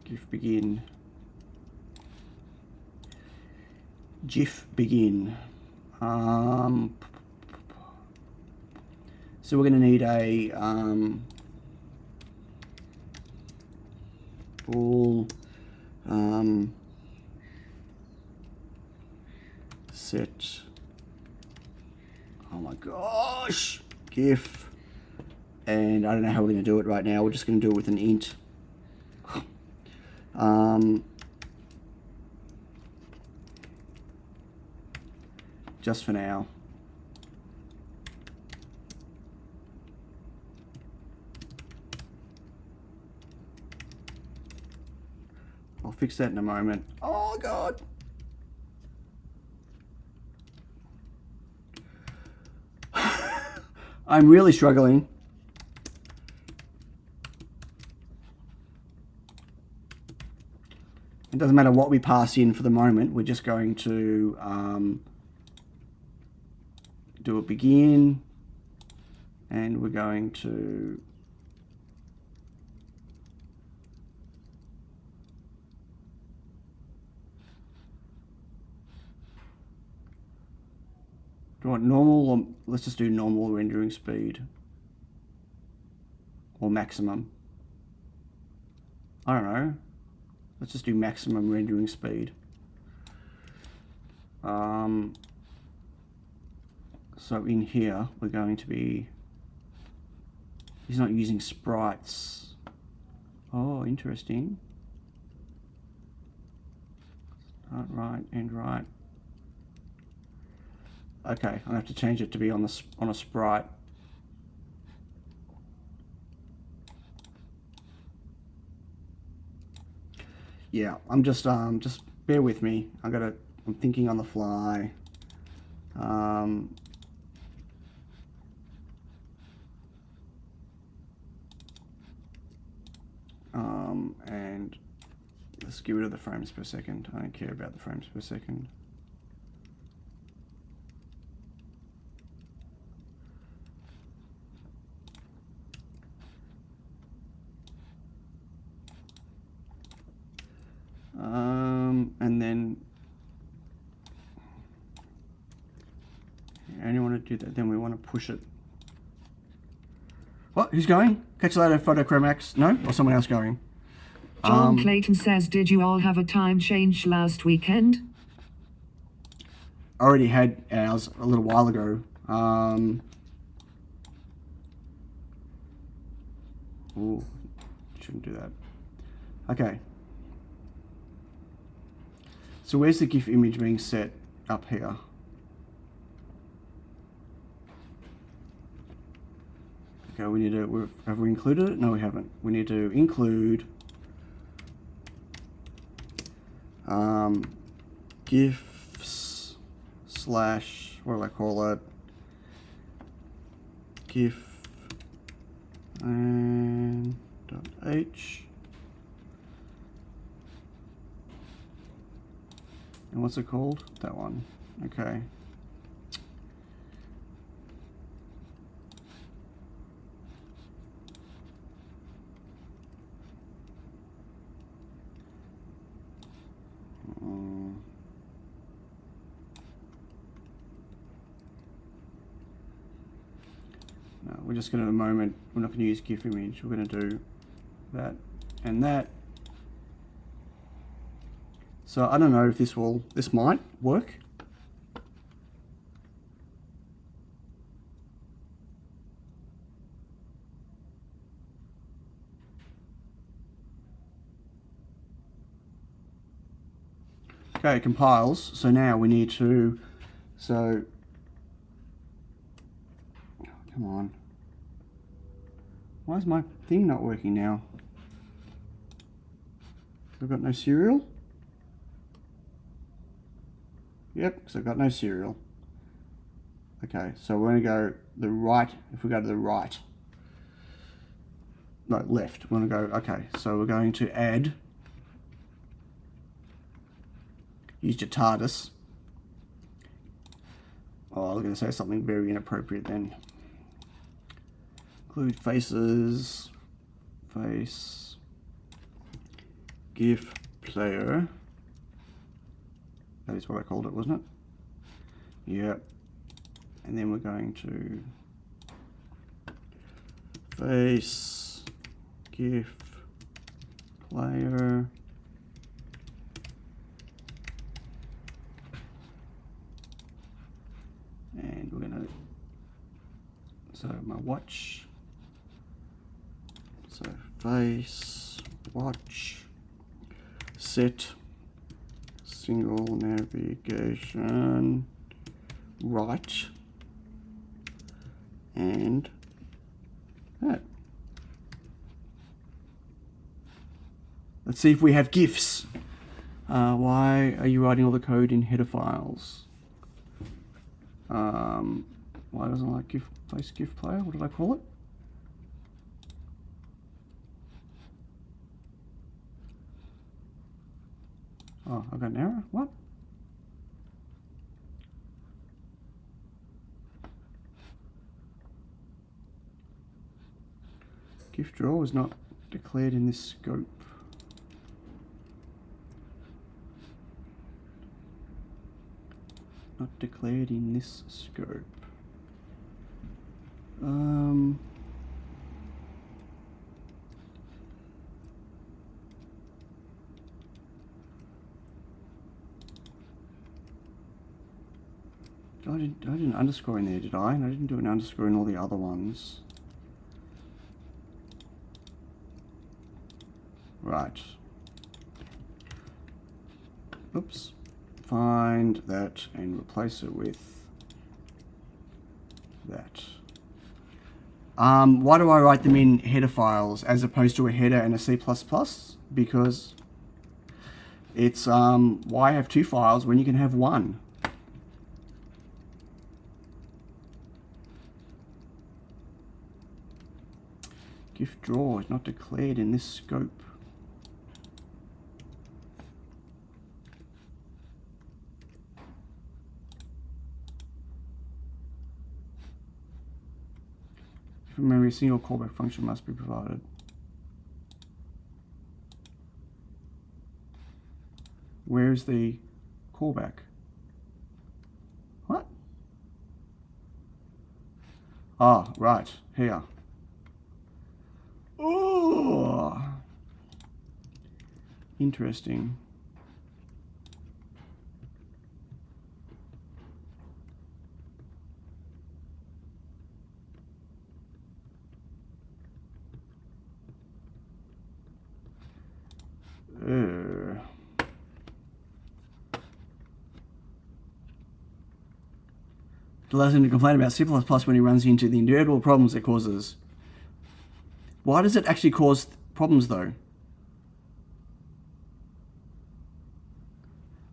Speaker 1: GIF begin. GIF begin. So we're going to need a full set. Oh my gosh, GIF. And I don't know how we're going to do it right now. We're just going to do it with an int. Just for now. I'll fix that in a moment. Oh God. I'm really struggling. It doesn't matter what we pass in for the moment. We're just going to do a begin, and we're going to do you want normal, or let's just do normal rendering speed, or maximum. I don't know. Let's just do maximum rendering speed. So in here, we're going to be, he's not using sprites. Oh, interesting. Start right, end right. Okay, I'm gonna have to change it to be on a sprite. Yeah, I'm just bear with me. I'm thinking on the fly. And let's get rid of the frames per second. I don't care about the frames per second. And then I only want to do that. Then we want to push it. What? Who's going? Catch you later, Photochromax. No? Or someone else going?
Speaker 4: John Clayton says, did you all have a time change last weekend?
Speaker 1: I already had ours a little while ago. Ooh, shouldn't do that. Okay. So where's the GIF image being set? Up here. Okay, we need to, have we included it? No, we haven't. We need to include GIFs slash, what do I call it? GIF and .h. And what's it called? That one. Okay. No, we're just going to, at the moment, we're not going to use GIF image. We're going to do that and that. So I don't know if this might work. Okay, it compiles. So now we need to, come on. Why is my thing not working now? I've got no serial? Yep, because I've got no serial. Okay, so we're going to go the right, if we go to the right, no, left. We're going to go, okay, so we're going to add, use your TARDIS. Oh, I was going to say something very inappropriate then. Include faces, face, GIF player. That is what I called it, wasn't it? Yep. And then we're going to face, GIF player. And we're going to, so my watch, so face, watch, set, single navigation, right, and that. Let's see if we have GIFs. Why are you writing all the code in header files? Why doesn't it like GIF place GIF player? What did I call it? Oh, I've got an error. What? GIF draw is not declared in this scope. Not declared in this scope. I didn't underscore in there, did I? And I didn't do an underscore in all the other ones. Right. Oops. Find that and replace it with that. Why do I write them in header files as opposed to a header and a C++? Because it's why have two files when you can have one? GIF draw is not declared in this scope. Remember, a single callback function must be provided. Where's the callback? What? Ah, right, here. Oh, interesting. Allows him to complain about C++ when he runs into the inevitable problems it causes. Why does it actually cause problems though?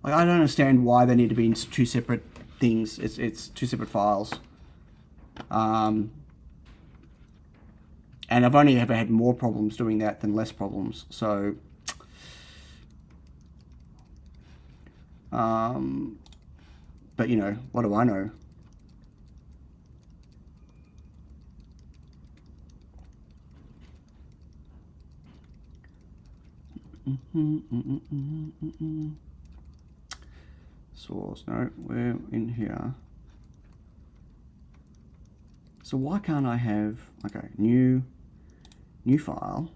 Speaker 1: Like, I don't understand why they need to be in two separate things. It's two separate files. And I've only ever had more problems doing that than less problems. So, but you know, what do I know? Source, no, we're in here. So why can't I have, okay, new file,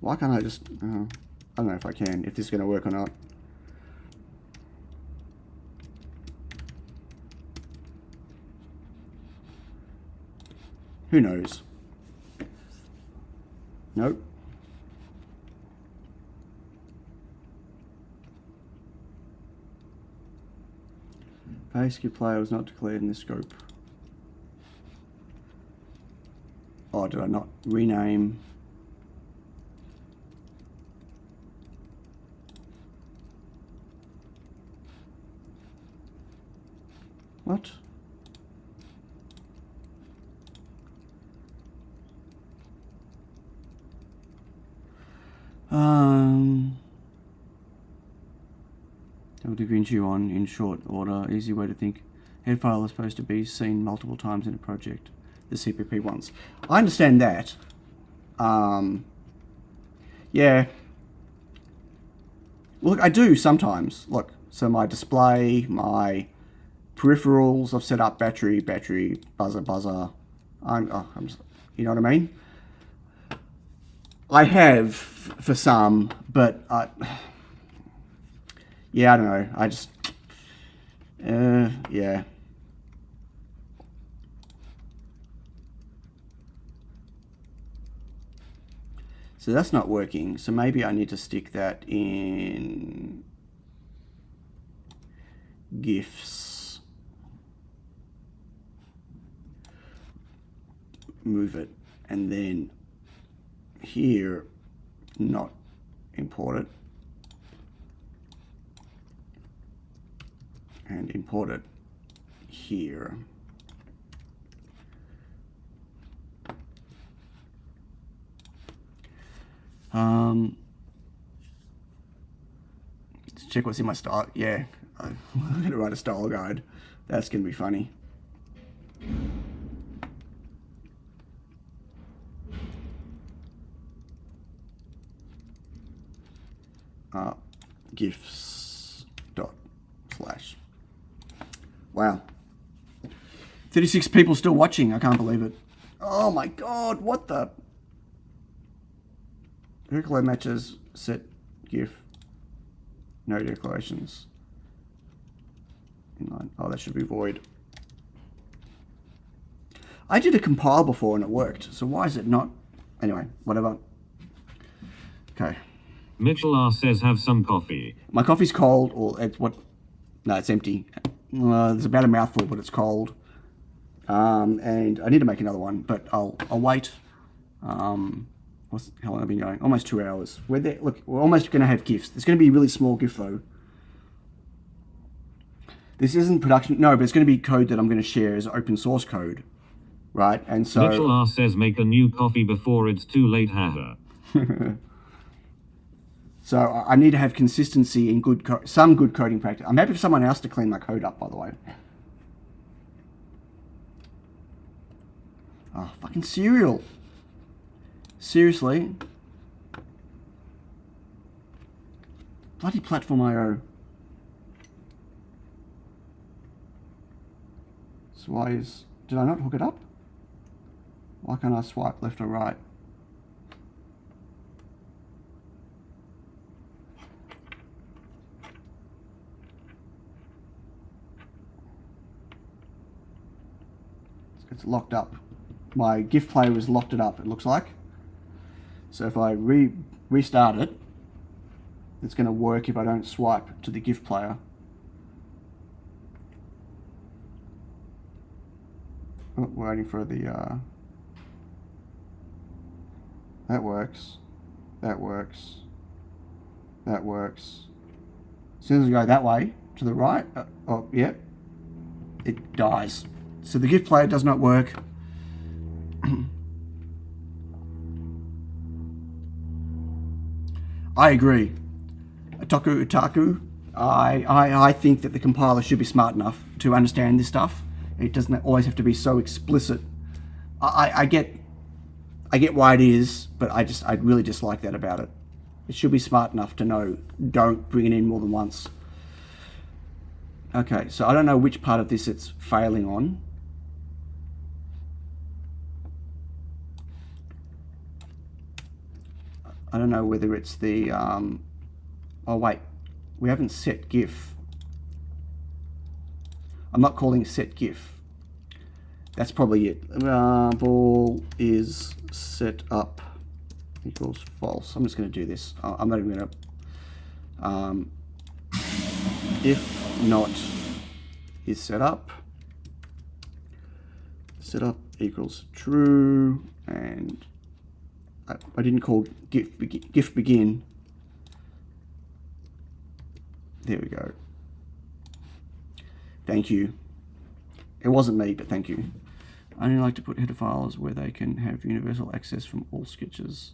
Speaker 1: why can't I just, I don't know if I can, if this is going to work or not. Who knows? Nope. Basic player was not declared in this scope. Oh, did I not rename? What? I'll DaVinci on in short order. Easy way to think. Head file is supposed to be seen multiple times in a project. The CPP ones. I understand that. Yeah. Look, I do sometimes. Look, so my display, my peripherals, I've set up battery, buzzer. You know what I mean? I have for some, but yeah, I don't know. I just, yeah. So that's not working. So maybe I need to stick that in GIFs. Move it, and then here, not import it, and import it here. Let's check what's in my style. Yeah, I'm gonna write a style guide. That's gonna be funny. GIFs dot slash. Wow. 36 people still watching. I can't believe it. Oh my god, what the? Declare matches, set GIF, no declarations. Inline. Oh, that should be void. I did a compile before and it worked, so why is it not? Anyway, whatever. Okay.
Speaker 2: Mitchell R says have some coffee.
Speaker 1: My coffee's cold, or it's what? No, it's empty. There's about a mouthful, but it's cold. And I need to make another one, but I'll wait. How long have I been going? Almost 2 hours. Look, we're almost going to have GIFs. It's going to be a really small GIF though. This isn't production. No, but it's going to be code that I'm going to share as open source code, right? And so
Speaker 2: Mitchell R says make a new coffee before it's too late. Haha.
Speaker 1: So I need to have consistency in some good coding practice. I'm happy for someone else to clean my code up, by the way. Oh, fucking Serial. Seriously? Bloody Platform IO. So why is... Did I not hook it up? Why can't I swipe left or right? It's locked up. My GIF player has locked it up, it looks like. So if I restart it, it's going to work if I don't swipe to the GIF player. Oh, we're waiting for the... That works. That works. That works. As soon as we go that way, to the right, oh, yep, it dies. So the GIF player does not work. I agree. Utaku. I think that the compiler should be smart enough to understand this stuff. It doesn't always have to be so explicit. I get why it is, but I really dislike that about it. It should be smart enough to know, don't bring it in more than once. Okay, so I don't know which part of this it's failing on. I don't know whether it's the, oh wait, we haven't set GIF. I'm not calling set GIF. That's probably it. Ball is set up equals false. I'm just going to do this. I'm not even going to, if not is set up equals true, and I didn't call GIF begin. There we go. Thank you. It wasn't me, but thank you. I only like to put header files where they can have universal access from all sketches.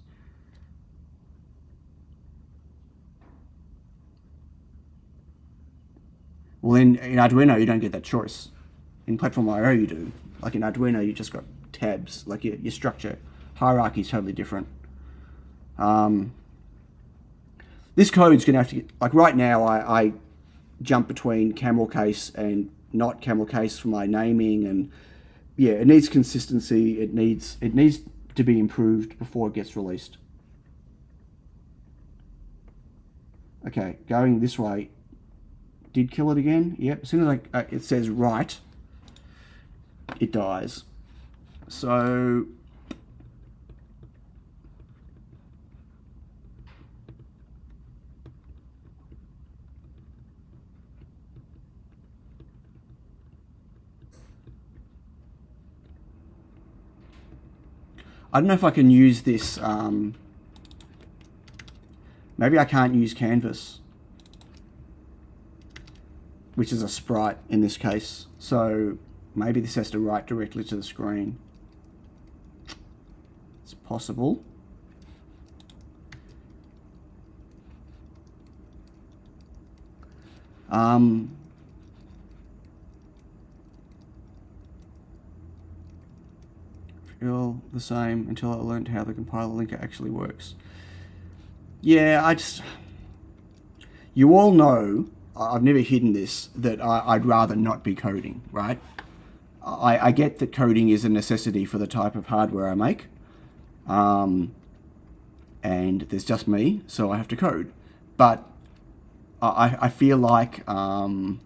Speaker 1: Well, in Arduino, you don't get that choice. In Platform IO, you do. Like in Arduino, you just got tabs. Like your structure hierarchy is totally different. This code's going to have to get, like right now, I jump between camel case and not camel case for my naming, and yeah, it needs consistency. It needs to be improved before it gets released. Okay, going this way. Did kill it again? Yep. As soon as it says right, it dies. So I don't know if I can use this. Maybe I can't use canvas, which is a sprite in this case. So maybe this has to write directly to the screen. It's possible. Feel the same until I learned how the compiler linker actually works. Yeah, you all know, I've never hidden this, that I'd rather not be coding, right? I get that coding is a necessity for the type of hardware I make. And there's just me, so I have to code. But I feel like one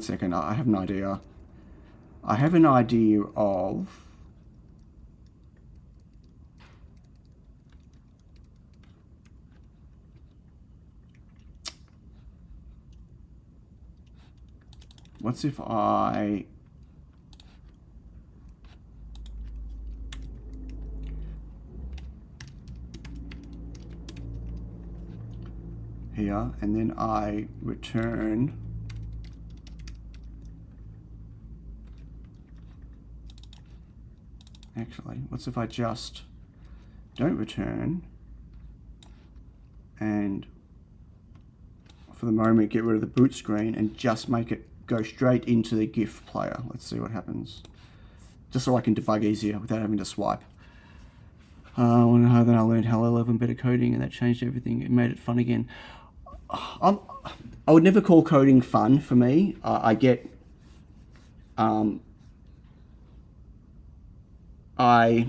Speaker 1: second, I have an idea. I have an idea of what's if I here, and then I return actually, what's if I just don't return and for the moment get rid of the boot screen and just make it go straight into the GIF player. Let's see what happens. Just so I can debug easier without having to swipe. Then I learned Hello 11 better coding, and that changed everything. It made it fun again. I would never call coding fun for me. I get I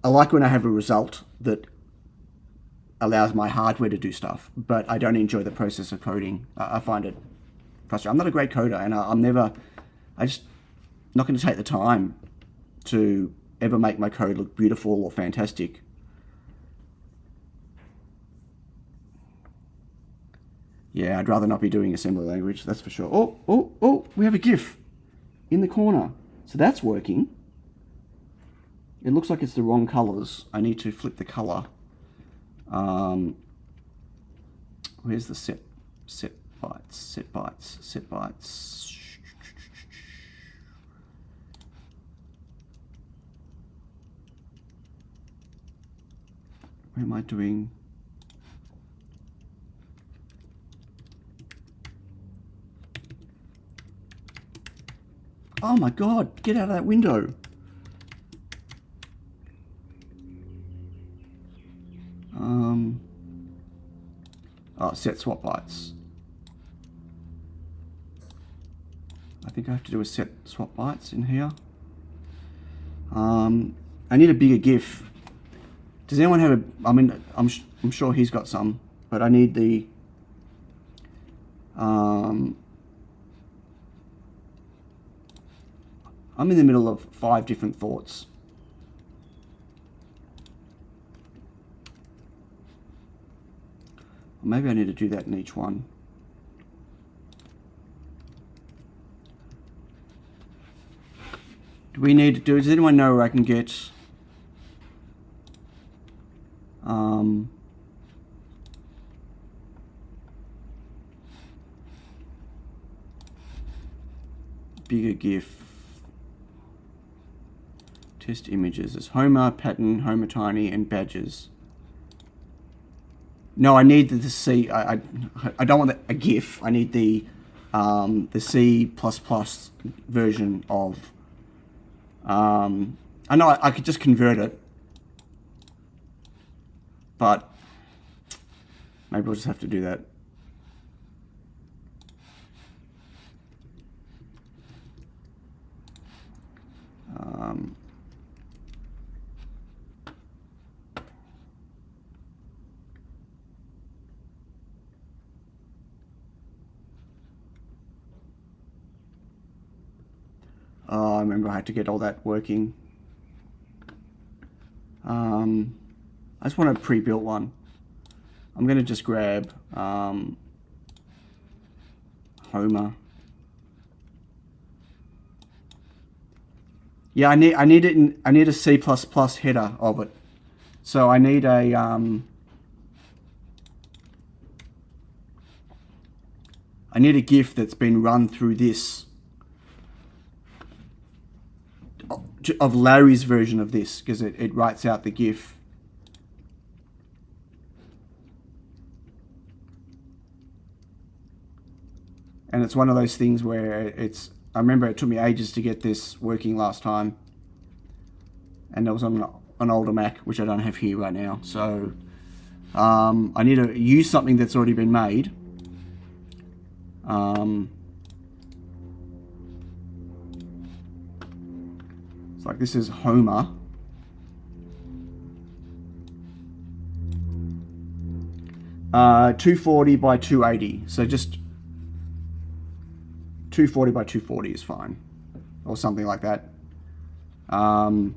Speaker 1: like when I have a result that allows my hardware to do stuff, but I don't enjoy the process of coding. I find it frustrating. I'm not a great coder, and I just not going to take the time to ever make my code look beautiful or fantastic. Yeah, I'd rather not be doing assembly language, that's for sure. Oh, we have a GIF in the corner. So that's working. It looks like it's the wrong colors. I need to flip the color. Where's the set bytes. Where am I doing? Oh my God, get out of that window. Set swap bytes. I think I have to do a set swap bytes in here. I need a bigger GIF. Does anyone have a, I'm sure he's got some, but I need the, I'm in the middle of 5 different thoughts. Maybe I need to do that in each one. Do we need to do, does anyone know where I can get bigger GIF? Test images. There's Homer, Patton, Homer Tiny, and Badges. No, I need the C. I don't want a GIF. I need the C++ version of. I know I could just convert it, but maybe we'll just have to do that. I remember I had to get all that working. I just want a pre-built one. I'm going to just grab Homer. Yeah, I need it. I need a C++ header of it. So I need a GIF that's been run through this, of Larry's version of this, because it writes out the GIF. And it's one of those things where I remember it took me ages to get this working last time. And it was on an older Mac, which I don't have here right now. So I need to use something that's already been made. It's like, this is Homer. Uh, 240 by 280. So just 240 by 240 is fine, or something like that. For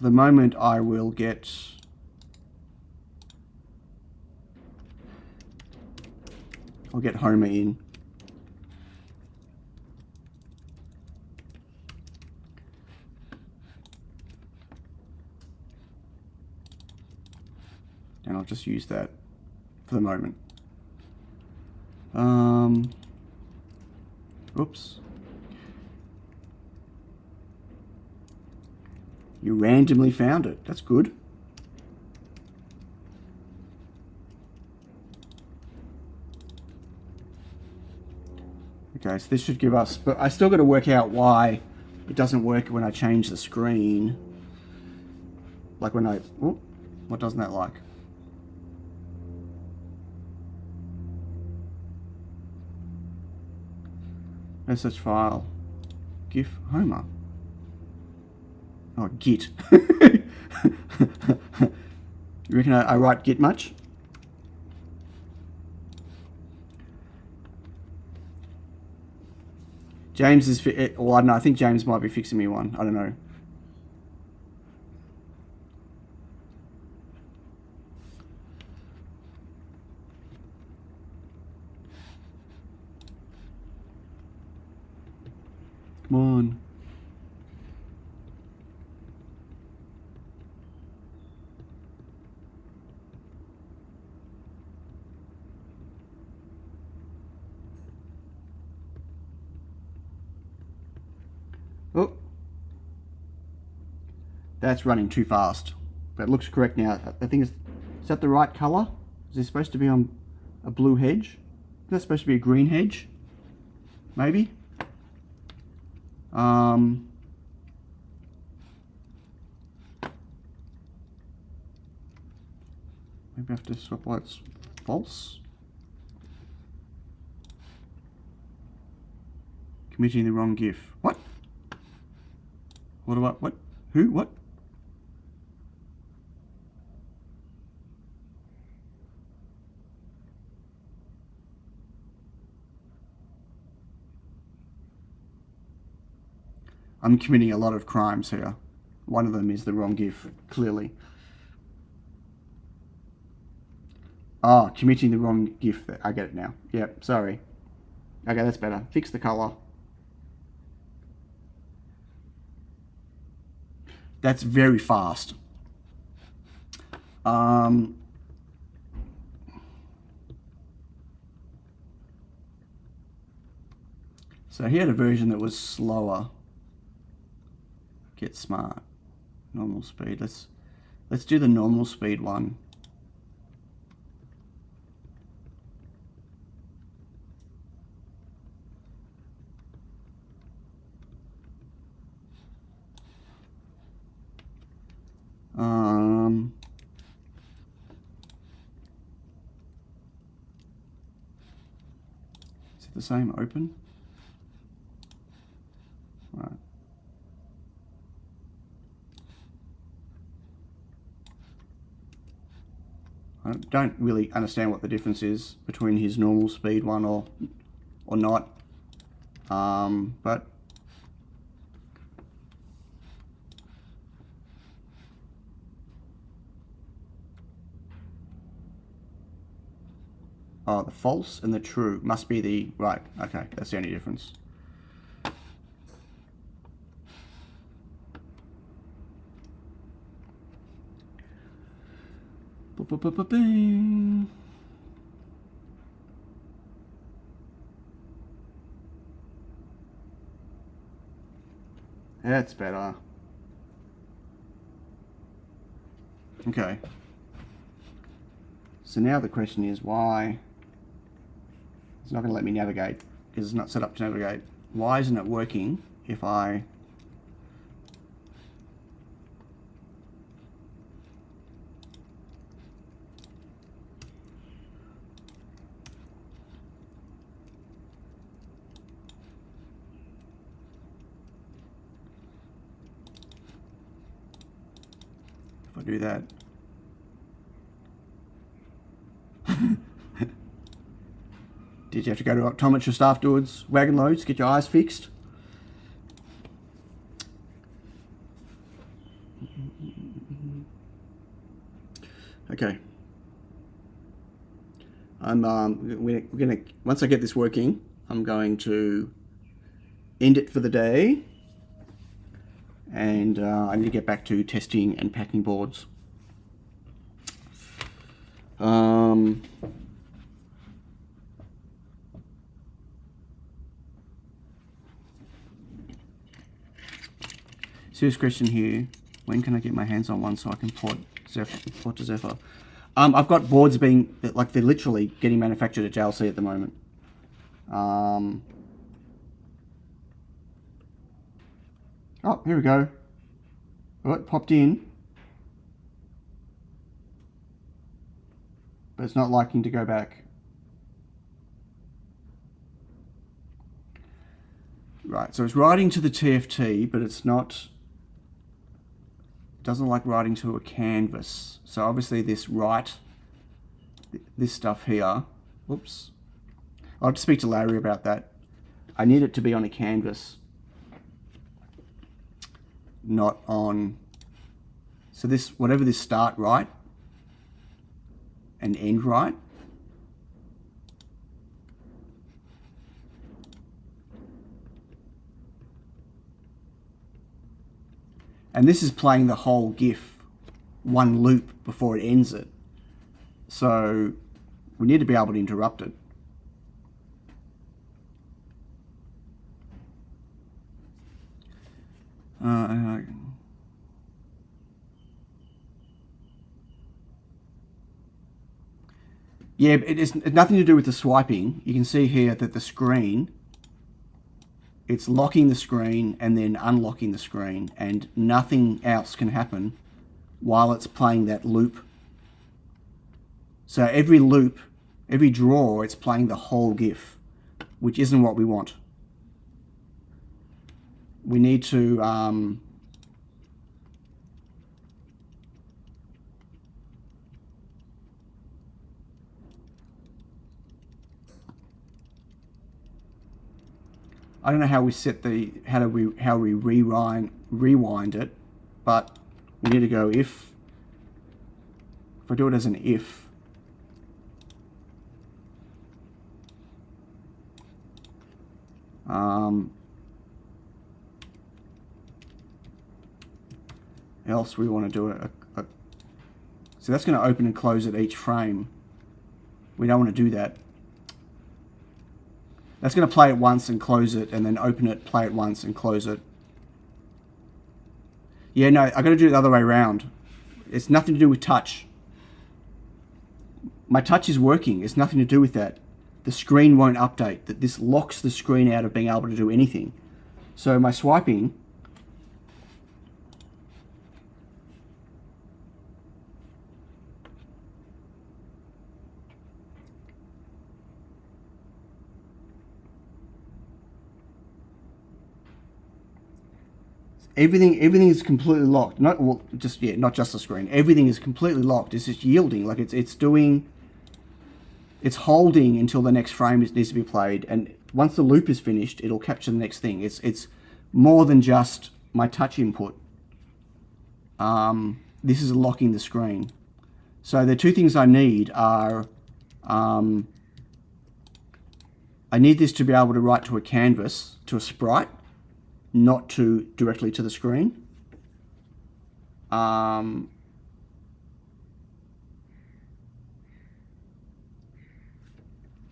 Speaker 1: the moment, I will get. I'll get Homer in. And I'll just use that for the moment. Oops. You randomly found it. That's good. Okay, so this should give us, but I still got to work out why it doesn't work when I change the screen. Like when I, oh, what doesn't that like? No such file. GIF Homer. Oh, Git. You reckon I write Git much? James is, well, I don't know, I think James might be fixing me one. I don't know. Come on. Oh, that's running too fast, but it looks correct now. I think is that the right color? Is this supposed to be on a blue hedge? Is that supposed to be a green hedge? Maybe. Maybe I have to swap lights. False. Committing the wrong GIF. What? What do I, what? Who? What? I'm committing a lot of crimes here. One of them is the wrong GIF, clearly. Oh, committing the wrong GIF. I get it now. Yep, sorry. Okay, that's better. Fix the color. That's very fast. So he had a version that was slower. Get smart. Normal speed. Let's do the normal speed one. Is it the same? Open? Right. I don't really understand what the difference is between his normal speed one or not. But oh, the false and the true must be the right. Okay, that's the only difference. Bing. That's better. Okay. So now the question is why it's not going to let me navigate because it's not set up to navigate. Why isn't it working if I do that? Did you have to go to optometrist afterwards? Wagon loads, get your eyes fixed? Okay. We're gonna once I get this working, I'm going to end it for the day, and I need to get back to testing and packing boards. Serious question here. When can I get my hands on one so I can port to Zephyr? I've got boards being, like, they're literally getting manufactured at JLC at the moment. Oh, here we go. Oh, it popped in. But it's not liking to go back. Right, so it's writing to the TFT, but it's not, doesn't like writing to a canvas. So obviously this stuff here, whoops. I'll have to speak to Larry about that. I need it to be on a canvas, not on, so this, whatever this start right and end right, and this is playing the whole GIF one loop before it ends it. So we need to be able to interrupt it. Yeah, it's nothing to do with the swiping. You can see here that the screen, it's locking the screen and then unlocking the screen, and nothing else can happen while it's playing that loop. So every loop, every draw, it's playing the whole GIF, which isn't what we want. We need to I don't know how we set the, how we rewind it, but we need to go if I do it as an if, else we want to do so that's going to open and close at each frame. We don't want to do that. That's going to play it once and close it, and then open it, play it once and close it. Yeah, no, I got to do it the other way around. It's nothing to do with touch. My touch is working. It's nothing to do with that. The screen won't update. That this locks the screen out of being able to do anything. So my swiping, everything is completely locked. Not just the screen. Everything is completely locked. It's just yielding. Like it's holding until the next frame needs to be played, and once the loop is finished, it'll capture the next thing. It's more than just my touch input. This is locking the screen. So the two things I need are, I need this to be able to write to a canvas, to a sprite, not directly to the screen.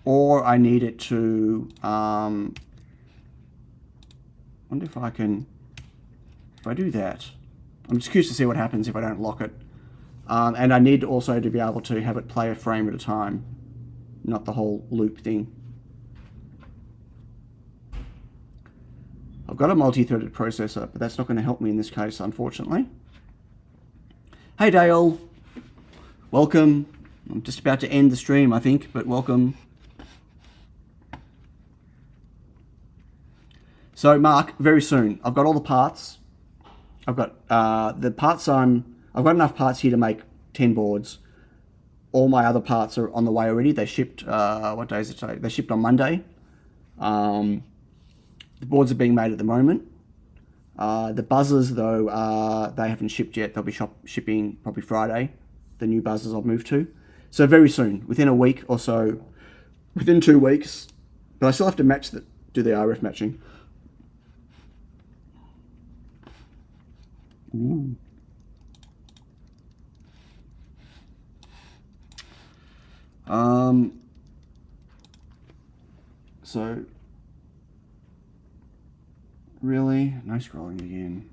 Speaker 1: Or I need it to, wonder if I do that. I'm just curious to see what happens if I don't lock it. And I need also to be able to have it play a frame at a time, not the whole loop thing. I've got a multi-threaded processor, but that's not going to help me in this case, unfortunately. Hey Dale, welcome. I'm just about to end the stream, I think, but welcome. So Mark, very soon, I've got all the parts. I've got the parts I've got enough parts here to make 10 boards. All my other parts are on the way already. They shipped, what day is it today? They shipped on Monday. The boards are being made at the moment. The buzzers, though, they haven't shipped yet. They'll be shipping probably Friday. The new buzzers I've moved to. So very soon, within a week or so, within 2 weeks. But I still have to do the RF matching. Ooh. So really, no scrolling again.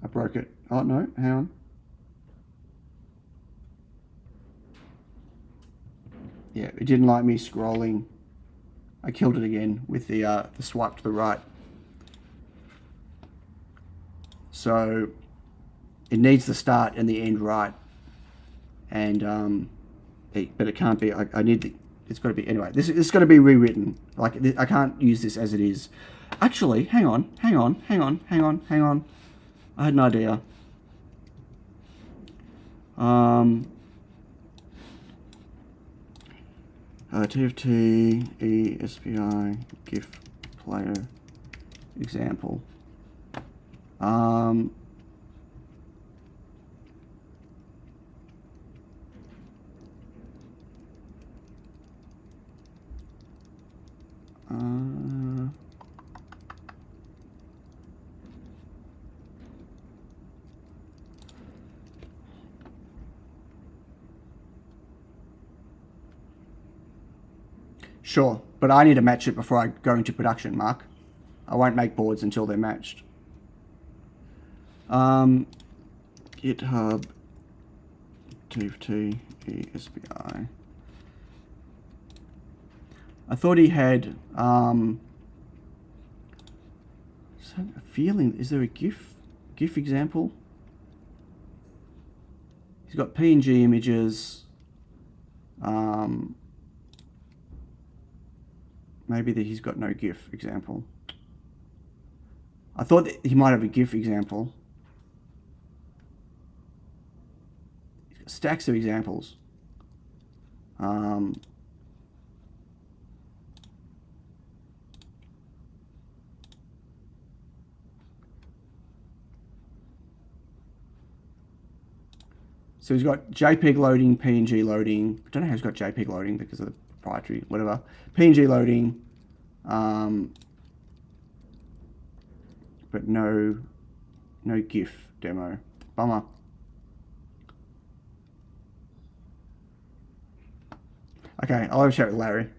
Speaker 1: I broke it. Oh no, hang on. Yeah, it didn't like me scrolling. I killed it again with the swipe to the right. So it needs the start and the end right, and but it can't be. I need the. It's got to be anyway. It's got to be rewritten. Like I can't use this as it is. Actually, hang on. I had an idea. TFT ESPI GIF player example. Sure, but I need to match it before I go into production, Mark. I won't make boards until they're matched. GitHub TFT ESPI. I thought he had a feeling. Is there a GIF example? He's got PNG images. Maybe that he's got no GIF example. I thought that he might have a GIF example. stacks of examples. So he's got JPEG loading, PNG loading. I don't know how he's got JPEG loading because of the proprietary, whatever. PNG loading, but no GIF demo. Bummer. Okay, I'll have a chat with Larry.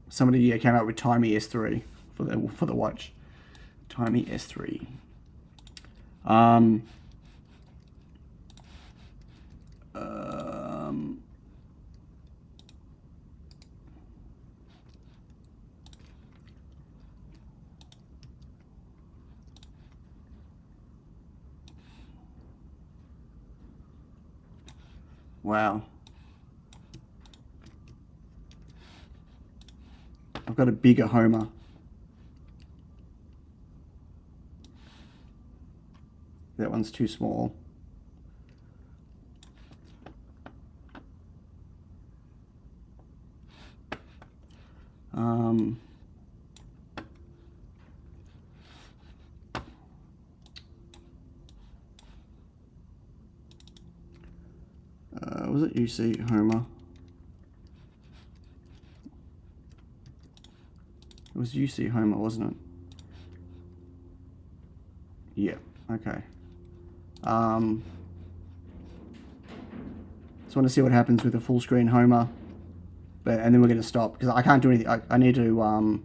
Speaker 1: Somebody came out with Tiny S3 for the watch. Tiny S3. Wow. I've got a bigger Homer. That one's too small. Was it UC Homer? It was UC Homer, wasn't it? Yeah, okay. Just want to see what happens with a full screen Homer, and then we're going to stop because I can't do anything. I need to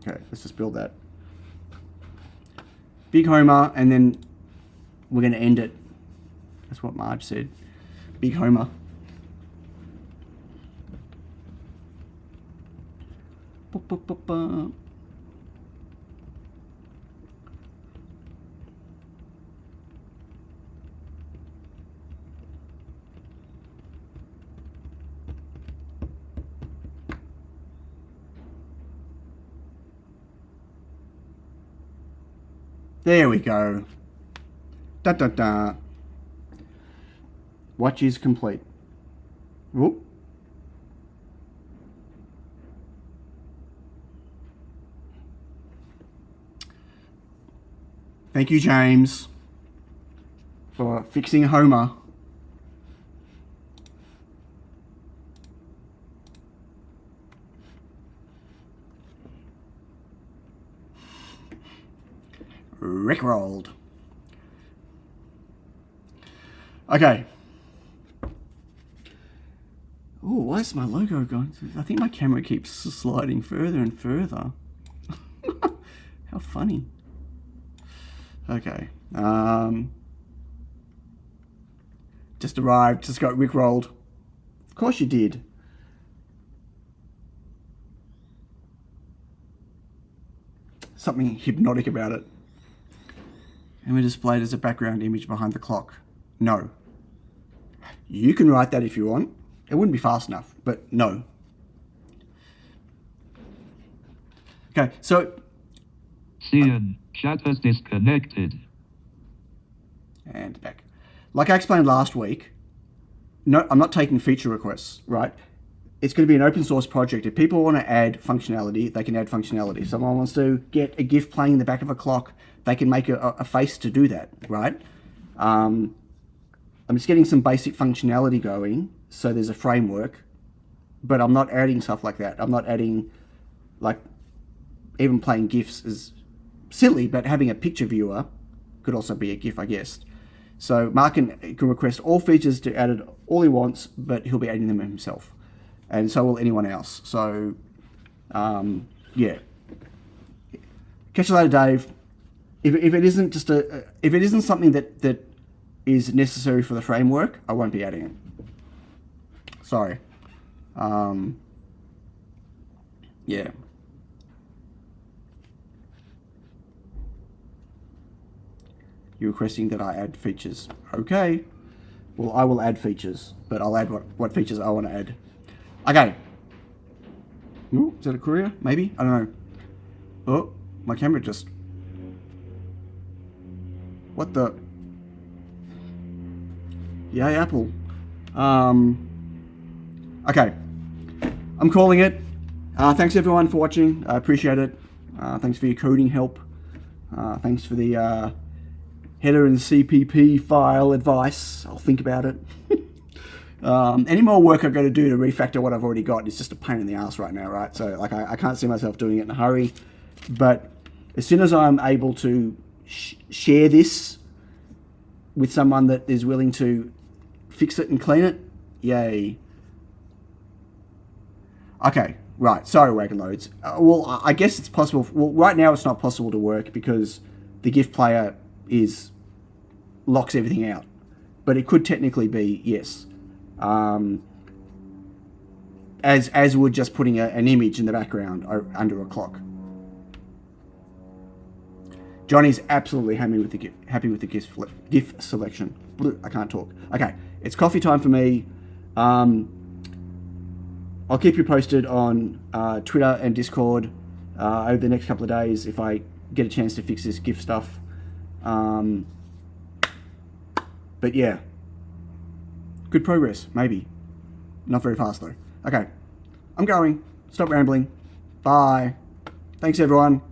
Speaker 1: okay, let's just build that big Homer, and then we're going to end it. That's what Marge said. Big Homer. There we go. Da da da. Watch is complete. Whoop. Thank you, James, for fixing Homer. Rickrolled. Okay. Oh, why is my logo gone? I think my camera keeps sliding further and further. How funny. Okay. Just arrived, just got rickrolled. Of course you did. Something hypnotic about it. And we're displayed as a background image behind the clock. No. You can write that if you want. It wouldn't be fast enough, but no. Okay, so...
Speaker 2: Cian, chat has disconnected.
Speaker 1: And back. Like I explained last week, no, I'm not taking feature requests, right? It's going to be an open source project. If people want to add functionality, they can add functionality. If someone wants to get a GIF playing in the back of a clock, they can make a face to do that, right? I'm just getting some basic functionality going, so there's a framework, but I'm not adding stuff like that. I'm not adding, like, even playing GIFs is silly, but having a picture viewer could also be a GIF, I guess. So Mark can request all features to add it all he wants, but he'll be adding them himself. And so will anyone else. So, yeah. Catch you later, Dave. If it isn't just if it isn't something that is necessary for the framework, I won't be adding it. Sorry. Yeah. You're requesting that I add features. Okay. Well, I will add features, but I'll add what features I want to add. Okay. Ooh, is that a courier? Maybe? I don't know. Oh, my camera just... What the... Yay, Apple. Okay. I'm calling it. Thanks everyone for watching. I appreciate it. Thanks for your coding help. Thanks for the header and CPP file advice. I'll think about it. Any more work I've got to do to refactor what I've already got is just a pain in the ass right now, right? So like I can't see myself doing it in a hurry. But as soon as I'm able to share this with someone that is willing to fix it and clean it, yay. Okay, right. Sorry, Wagon Loads. Well, I guess it's possible. Well, right now it's not possible to work because the GIF player locks everything out. But it could technically be, yes. As would just putting an image in the background under a clock. Johnny's absolutely happy with the GIF selection. I can't talk. Okay, it's coffee time for me. I'll keep you posted on Twitter and Discord over the next couple of days if I get a chance to fix this GIF stuff. But yeah, good progress, maybe. Not very fast though. Okay, I'm going. Stop rambling. Bye. Thanks everyone.